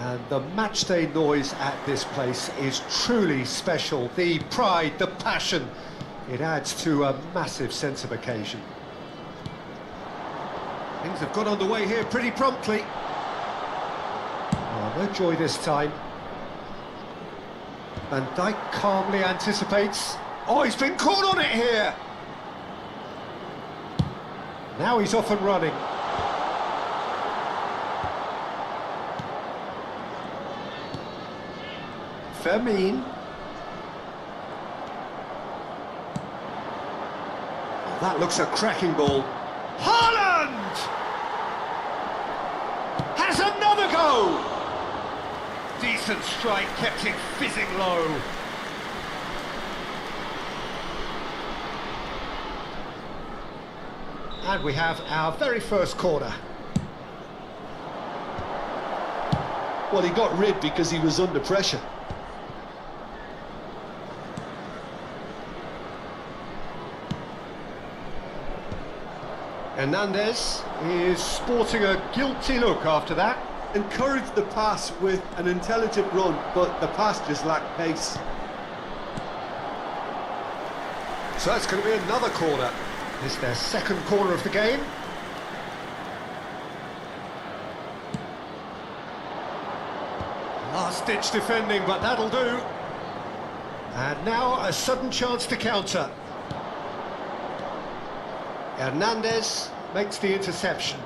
And the matchday noise at this place is truly special. The pride, the passion, it adds to a massive sense of occasion. Things have got underway here pretty promptly. Oh, no joy this time. Van Dijk calmly anticipates. Oh, he's been caught on it here! Now he's off and running. Fermin. Oh, that looks a cracking ball. Haaland! Has another go! Decent strike, kept it fizzing low. And we have our very first corner. Well, he got rid because he was under pressure. Hernandez is sporting a guilty look after that. Encouraged the pass with an intelligent run, but the pass just lacked pace. So it's going to be another corner. It's their second corner of the game. Last-ditch defending, but that'll do. And now a sudden chance to counter. Hernandez makes the interception.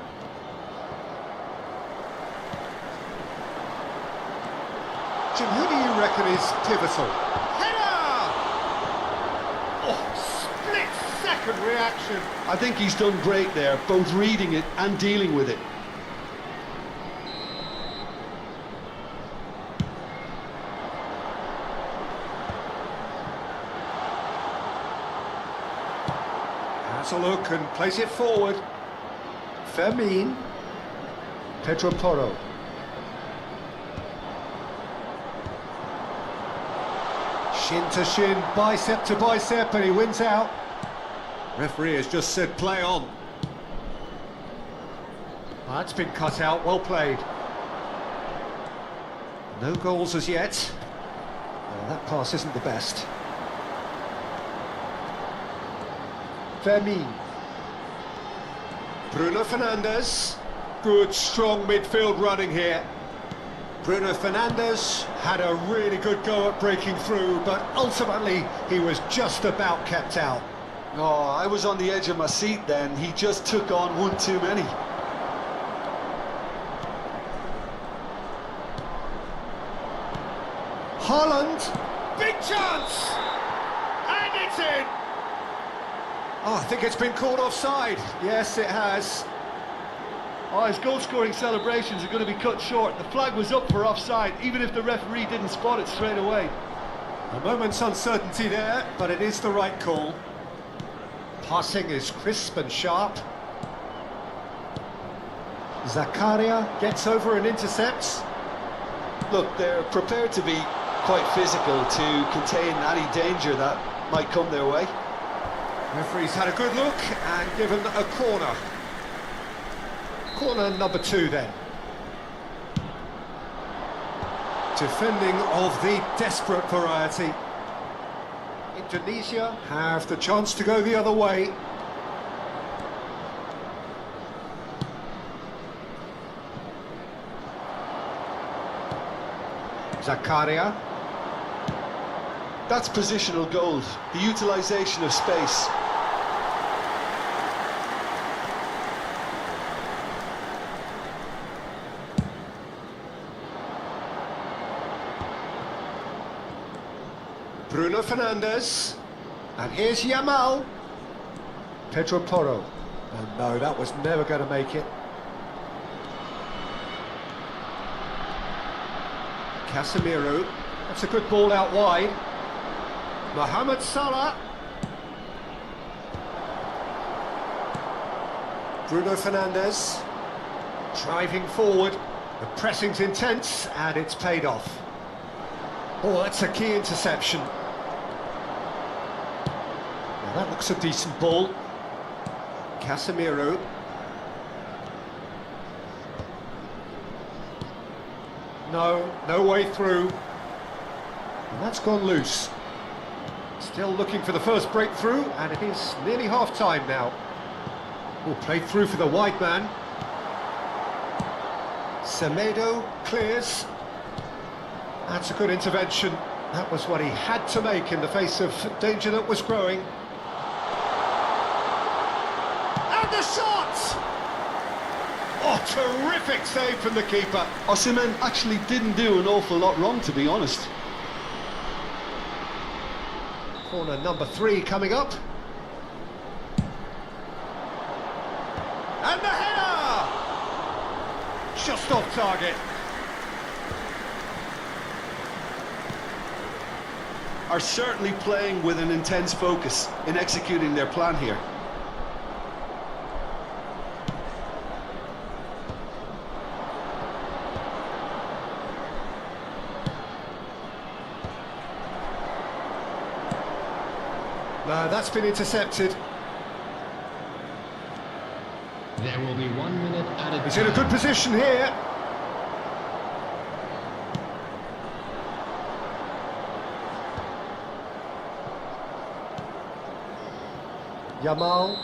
Jim, who do you reckon is pivotal? Header! Oh, split-second reaction. I think he's done great there, both reading it and dealing with it. Has a look and plays it forward. Fermin. Pedro Porro. Shin to shin, bicep to bicep, and he wins out. Referee has just said play on. That's been cut out, well played. No goals as yet. Well, that pass isn't the best. Fermin. Bruno Fernandes. Good, strong midfield running here. Bruno Fernandes had a really good go at breaking through, but ultimately he was just about kept out. Oh, I was on the edge of my seat then. He just took on one too many. Haaland. Big chance! And it's in! Oh, I think it's been called offside. Yes, it has. Oh, his goal-scoring celebrations are going to be cut short. The flag was up for offside, even if the referee didn't spot it straight away. A moment's uncertainty there, but it is the right call. Passing is crisp and sharp. Zakaria gets over and intercepts. Look, they're prepared to be quite physical to contain any danger that might come their way. Referee's had a good look and given a corner. Corner number 2 then. Defending of the desperate variety. Indonesia have the chance to go the other way. Zakaria. That's positional gold, the utilisation of space. Bruno Fernandes. And here's Yamal. Pedro Porro. And no, that was never going to make it. Casemiro. That's a good ball out wide. Mohamed Salah. Bruno Fernandes driving forward. The pressing's intense and it's paid off. Oh, that's a key interception. Now that looks a decent ball. Casemiro. No way through. And that's gone loose. Still looking for the first breakthrough, and it is nearly half-time now. Oh, played through for the wide man. Semedo clears. That's a good intervention. That was what he had to make in the face of danger that was growing. And the shot! Oh, terrific save from the keeper. Osimhen actually didn't do an awful lot wrong, to be honest. Corner number 3 coming up. And the header! Just off target. Are certainly playing with an intense focus in executing their plan here. No, that's been intercepted. There will be 1 minute added. He's in a good position here. Yamal.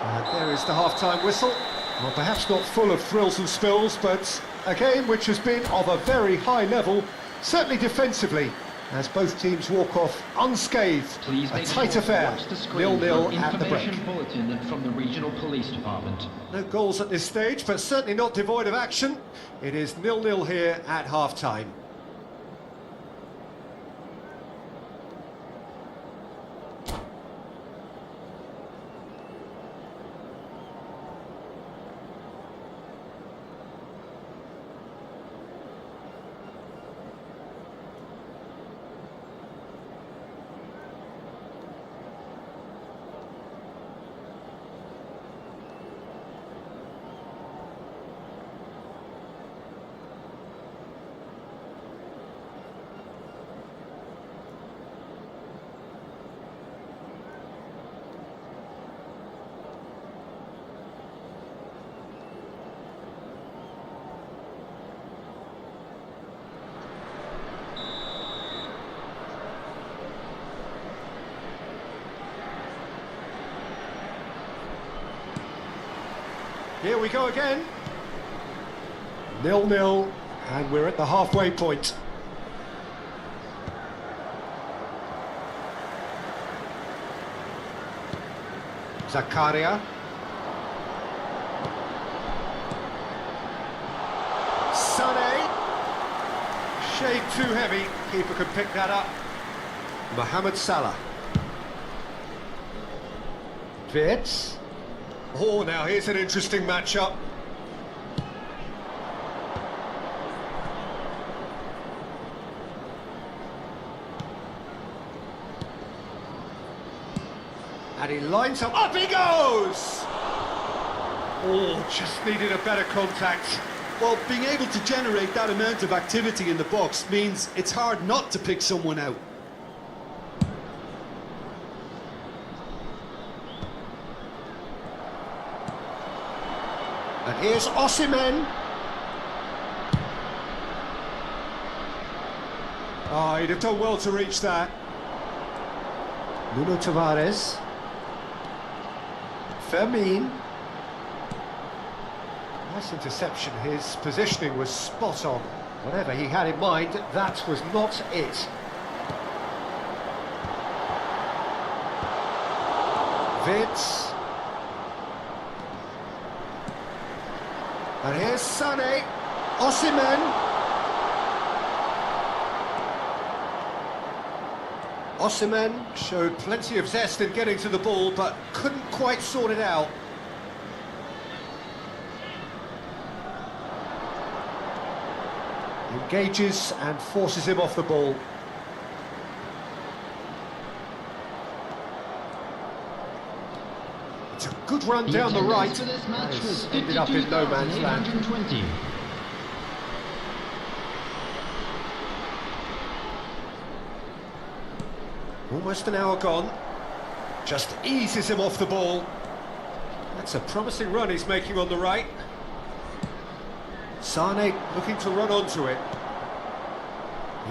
And there is the half-time whistle. Well, perhaps not full of thrills and spills, but a game which has been of a very high level, certainly defensively, as both teams walk off unscathed. Please A make tight sure to affair, watch the screen 0-0 for at the break. information bulletin from the regional police department. No goals at this stage, but certainly not devoid of action. It is 0-0 here at half-time. Here we go again. 0-0, and we're at the halfway point. Zakaria. Sané. Shade too heavy. Keeper could pick that up. Mohamed Salah. Wirtz. Oh, now here's an interesting matchup. And he lines up. Up he goes! Oh, just needed a better contact. Well, being able to generate that amount of activity in the box means it's hard not to pick someone out. And here's Osimhen. Oh, he'd have done well to reach that. Nuno Tavares. Fermin. Nice interception. His positioning was spot on. Whatever he had in mind, that was not it. Wirtz. And here's Sané. Osimhen. Osimhen showed plenty of zest in getting to the ball, but couldn't quite sort it out. Engages and forces him off the ball. It's a Good run down the right. Attendance for this match was Has ended up in no man's land. 52,820. Almost an hour gone. Just eases him off the ball. That's a promising run he's making on the right. Sane looking to run onto it.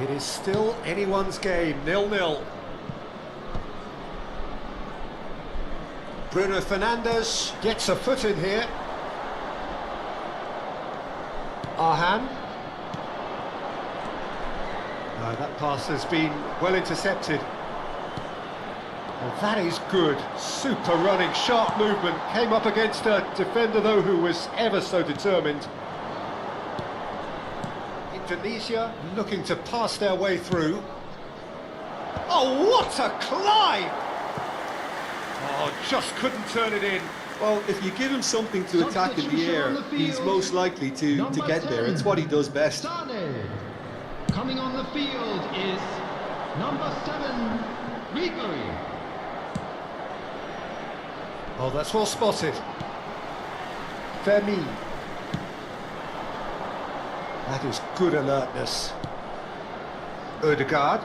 It is still anyone's game, 0-0. Bruno Fernandes gets a foot in here. Arhan. That pass has been well intercepted. Well, that is good. Super running, sharp movement. Came up against a defender, though, who was ever so determined. Indonesia looking to pass their way through. Oh, what a climb! Oh, just couldn't turn it in. Well, if you give him something to attack in the air, he's most likely to get there. It's what he does best. Sane. Coming on the field is number 7, Ribery. Oh, that's well spotted. Fermi. That is good alertness. Ødegaard.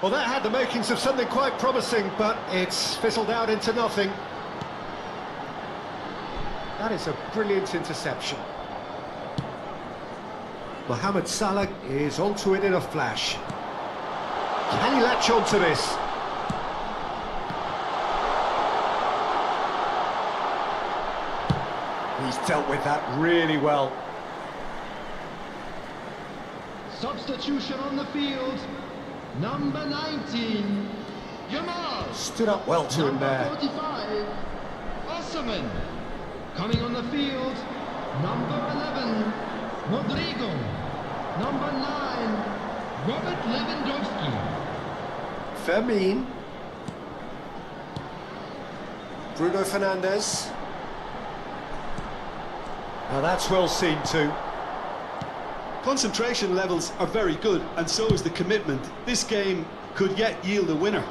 Well, that had the makings of something quite promising, but it's fizzled out into nothing. That is a brilliant interception. Mohamed Salah is onto it in a flash. Can he latch onto this? He's dealt with that really well. Substitution on the field, number 19, Yamal. Stood up well to him Number there. 45, Osman. Coming on the field, number 11, Rodrigo. Number 9, Robert Lewandowski. Fermin. Bruno Fernandes. Now that's well seen too. Concentration levels are very good, and so is the commitment. This game could yet yield a winner.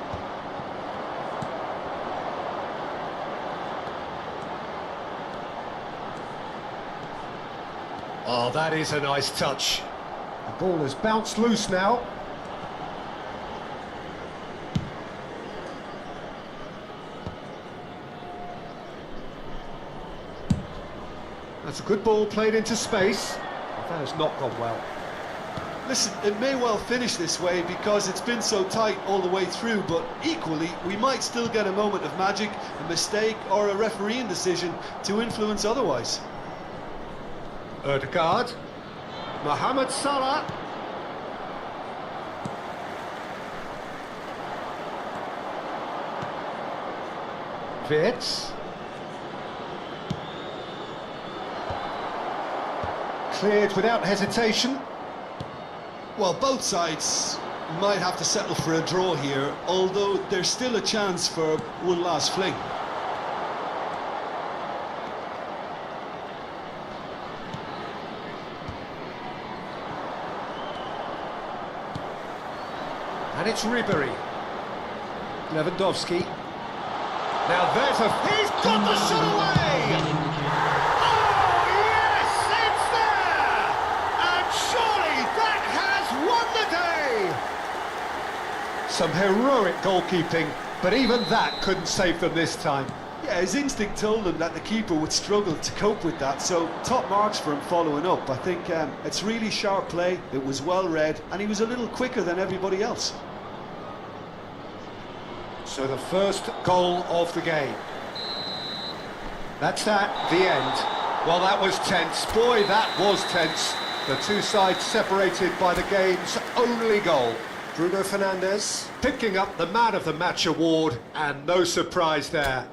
Oh, that is a nice touch. The ball has bounced loose now. That's a good ball played into space. That has not gone well. Listen, it may well finish this way because it's been so tight all the way through, but equally, we might still get a moment of magic, a mistake, or a refereeing decision to influence otherwise. Ødegaard. Mohamed Salah. Wirtz. Cleared without hesitation. Well, both sides might have to settle for a draw here, although there's still a chance for one last fling. And it's Ribery. Lewandowski. Now there's a... He's got the shot away! Oh, yes! It's there! And surely that has won the day! Some heroic goalkeeping, but even that couldn't save them this time. Yeah, his instinct told him that the keeper would struggle to cope with that, so top marks for him following up. I think it's really sharp play, it was well read, and he was a little quicker than everybody else. So the first goal of the game. That's at the end. Well, that was tense. Boy, that was tense. The two sides separated by the game's only goal. Bruno Fernandes picking up the Man of the Match award, and no surprise there.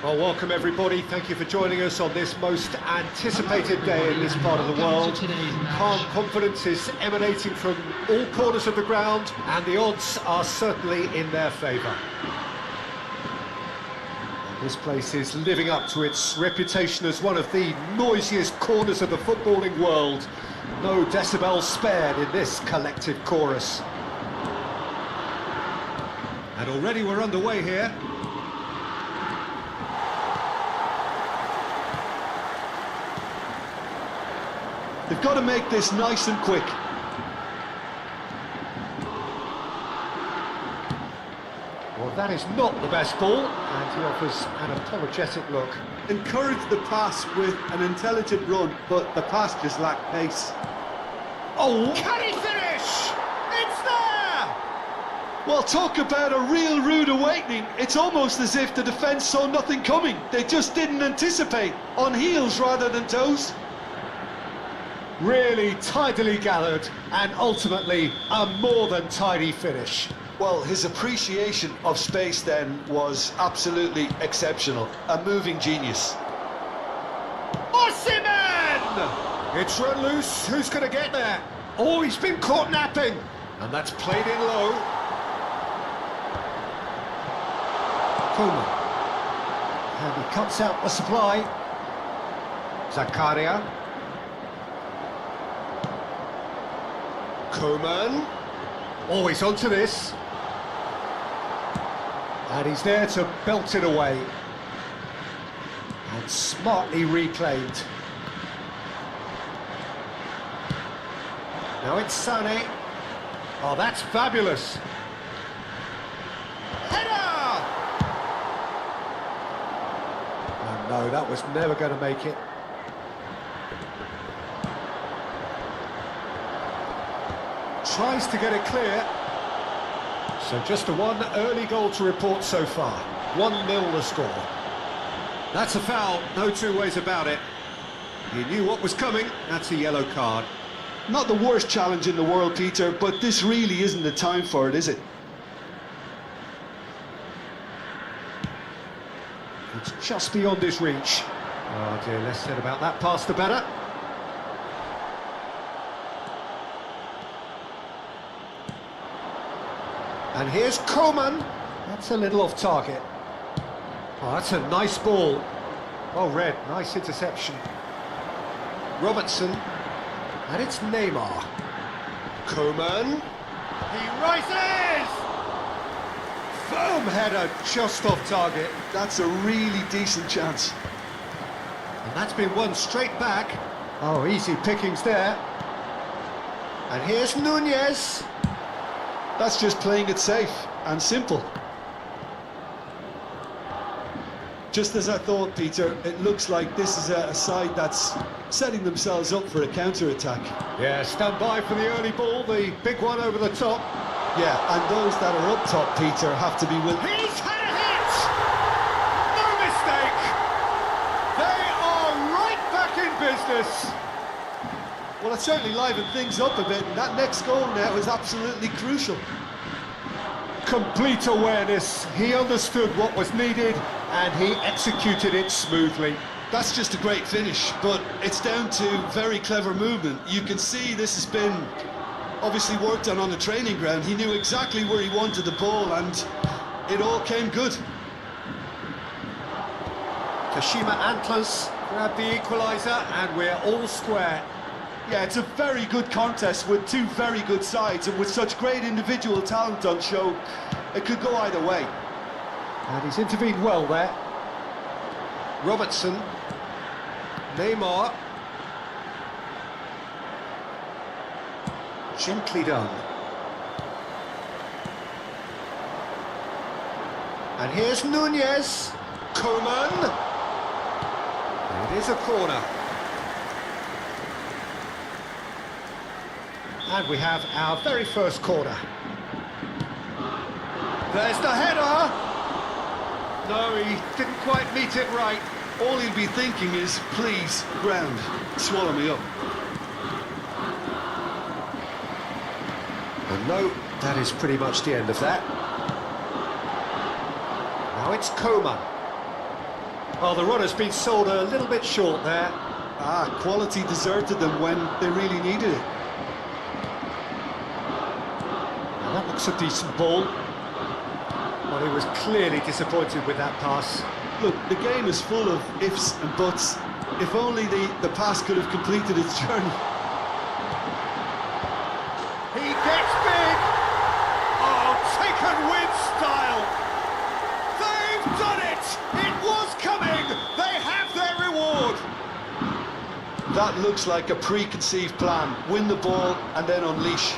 Well, welcome everybody. Thank you for joining us on this most anticipated day in this part of the world. Calm confidence is emanating from all corners of the ground, and the odds are certainly in their favour. This place is living up to its reputation as one of the noisiest corners of the footballing world. No decibels spared in this collective chorus. And already we're underway here. They've got to make this nice and quick. Well, that is not the best ball, and he offers an apologetic look. Encourage the pass with an intelligent run, but the pass just lacked pace. Oh, can he finish? It's there! Well, talk about a real rude awakening. It's almost as if the defence saw nothing coming. They just didn't anticipate, on heels rather than toes. Really tidily gathered, and ultimately a more than tidy finish. Well, his appreciation of space then was absolutely exceptional. A moving genius. Osimhen! It's run loose. Who's going to get there? Oh, he's been caught napping, and that's played in low. Koeman. And he cuts out the supply. Zakaria. Koeman. Oh, he's onto this. And he's there to belt it away. And smartly reclaimed. Now it's Sané. Oh, that's fabulous. Header! Oh no, that was never going to make it. Tries to get it clear. So just a one early goal to report so far. 1-0 the score. That's a foul, no two ways about it. He knew what was coming, that's a yellow card. Not the worst challenge in the world, Peter, but this really isn't the time for it, is it? It's just beyond his reach. Oh dear, less said about that pass the better. And here's Koeman. That's a little off target. Oh, that's a nice ball. Oh, Red, nice interception. Robertson. And it's Neymar. Koeman. He rises! Firm header, just off target. That's a really decent chance. And that's been won straight back. Oh, easy pickings there. And here's Nunez. That's just playing it safe and simple. Just as I thought, Peter, it looks like this is a side that's setting themselves up for a counter-attack. Yeah, stand by for the early ball, the big one over the top. Yeah, and those that are up top, Peter, have to be with... He's had a hit! No mistake! They are right back in business! Well, it certainly livened things up a bit, and that next goal now is absolutely crucial. Complete awareness. He understood what was needed, and he executed it smoothly. That's just a great finish, but it's down to very clever movement. You can see this has been obviously worked on the training ground. He knew exactly where he wanted the ball, and it all came good. Kashima Antlers grabbed the equaliser, and we're all square. Yeah, it's a very good contest with two very good sides, and with such great individual talent on show, it could go either way. And he's intervened well there. Robertson. Neymar. Gently done. And here's Nunez. Koeman. It is a corner. And we have our very first corner. There's the header! No, he didn't quite meet it right. All he'll be thinking is, please, ground, swallow me up. And no, that is pretty much the end of that. Now it's Koeman. Well, the runner's been sold a little bit short there. Quality deserted them when they really needed it. Now that looks a decent ball. But he was clearly disappointed with that pass. Look, the game is full of ifs and buts. If only the pass could have completed its journey. He gets big! Oh, taken with style! They've done it! It was coming! They have their reward! That looks like a preconceived plan. Win the ball and then unleash.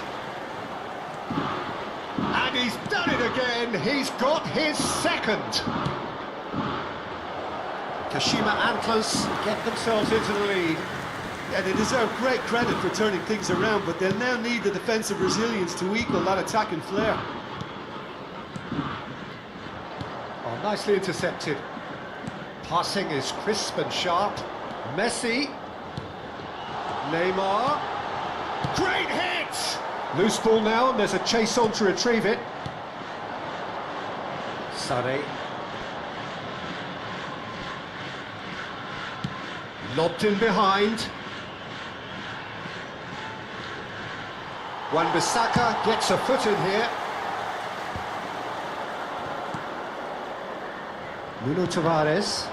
And he's done it again! He's got his second! Kashima Antlers get themselves into the lead. Yeah, they deserve great credit for turning things around, but they'll now need the defensive resilience to equal that attacking flair. Oh, nicely intercepted. Passing is crisp and sharp. Messi. Neymar. Great hit! Loose ball now, and there's a chase on to retrieve it. Sané. Lobbed in behind. Wan-Bissaka gets a foot in here. Nuno Tavares.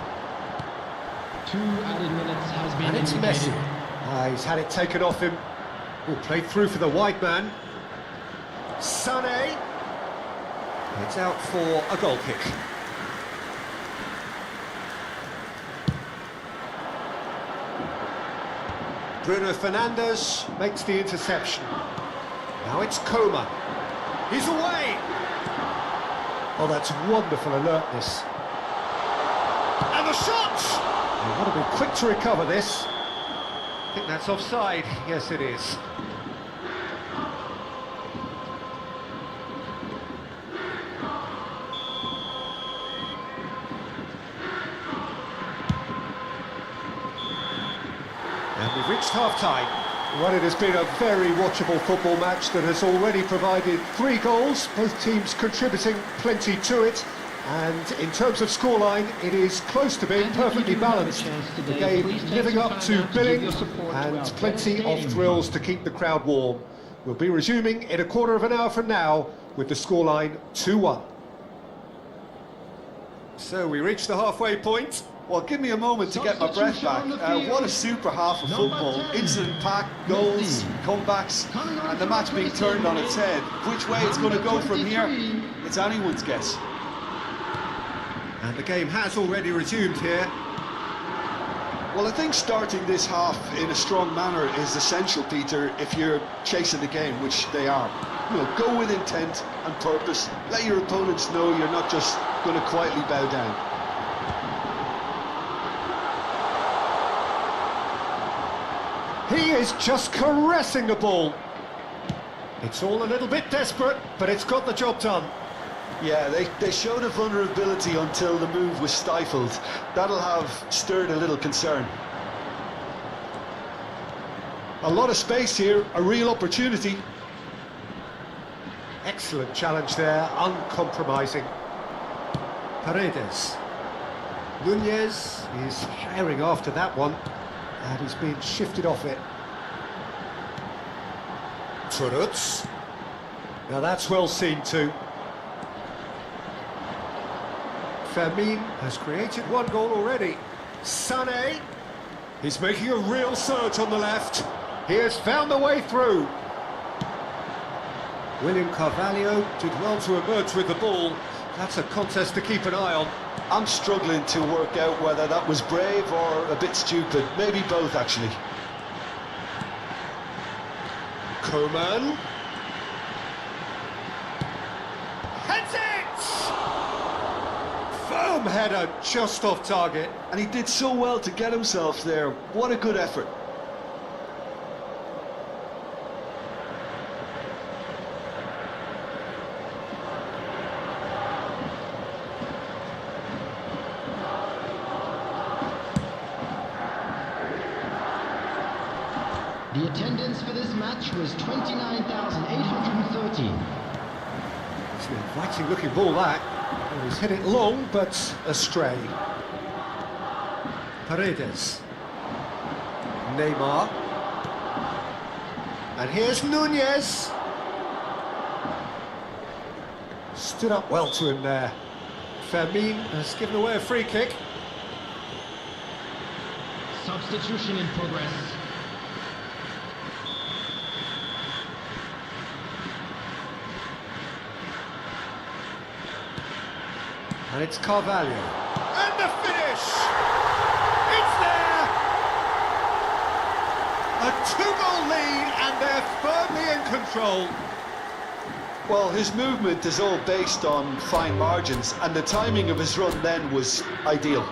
2 added minutes has been And it's indicated. Messi. He's had it taken off him. Oh, played through for the wide man. Sané. It's out for a goal kick. Bruno Fernandes makes the interception. Now it's Coma. He's away! Oh, that's wonderful alertness. And the shot! They want to be quick to recover this. I think that's offside. Yes, it is. And we've reached half-time. Well, it has been a very watchable football match that has already provided 3 goals, both teams contributing plenty to it. And in terms of scoreline, it is close to being perfectly balanced. The game living up to billing and plenty of thrills to keep the crowd warm. We'll be resuming in a quarter of an hour from now with the scoreline 2-1. So we reach the halfway point. Well, give me a moment to get my breath back. What a super half of football. Incident-packed, goals, comebacks, and the match being turned on its head. Which way it's going to go from here, it's anyone's guess. And the game has already resumed here. Well, I think starting this half in a strong manner is essential, Peter, if you're chasing the game, which they are. You know, go with intent and purpose. Let your opponents know you're not just going to quietly bow down. He is just caressing the ball. It's all a little bit desperate, but it's got the job done. Yeah, they showed a vulnerability until the move was stifled. That'll have stirred a little concern. A lot of space here, a real opportunity. Excellent challenge there, uncompromising. Paredes. Nunez is herring after that one, and he's been shifted off it. Turutz. Now that's well seen too. Fermin has created 1 goal already. Sané. He's making a real surge on the left. He has found the way through. William Carvalho did well to emerge with the ball. That's a contest to keep an eye on. I'm struggling to work out whether that was brave or a bit stupid. Maybe both, actually. Coman. Heads it! Firm header, just off target. And he did so well to get himself there. What a good effort. The attendance for this match was 29,813. It's an inviting looking ball that. Well, he's hit it long, but astray. Paredes. Neymar. And here's Nunez. Stood up well to him there. Fermin has given away a free kick. Substitution in progress. And it's Carvalho. And the finish! It's there! A 2-goal lead and they're firmly in control. Well, his movement is all based on fine margins, and the timing of his run then was ideal.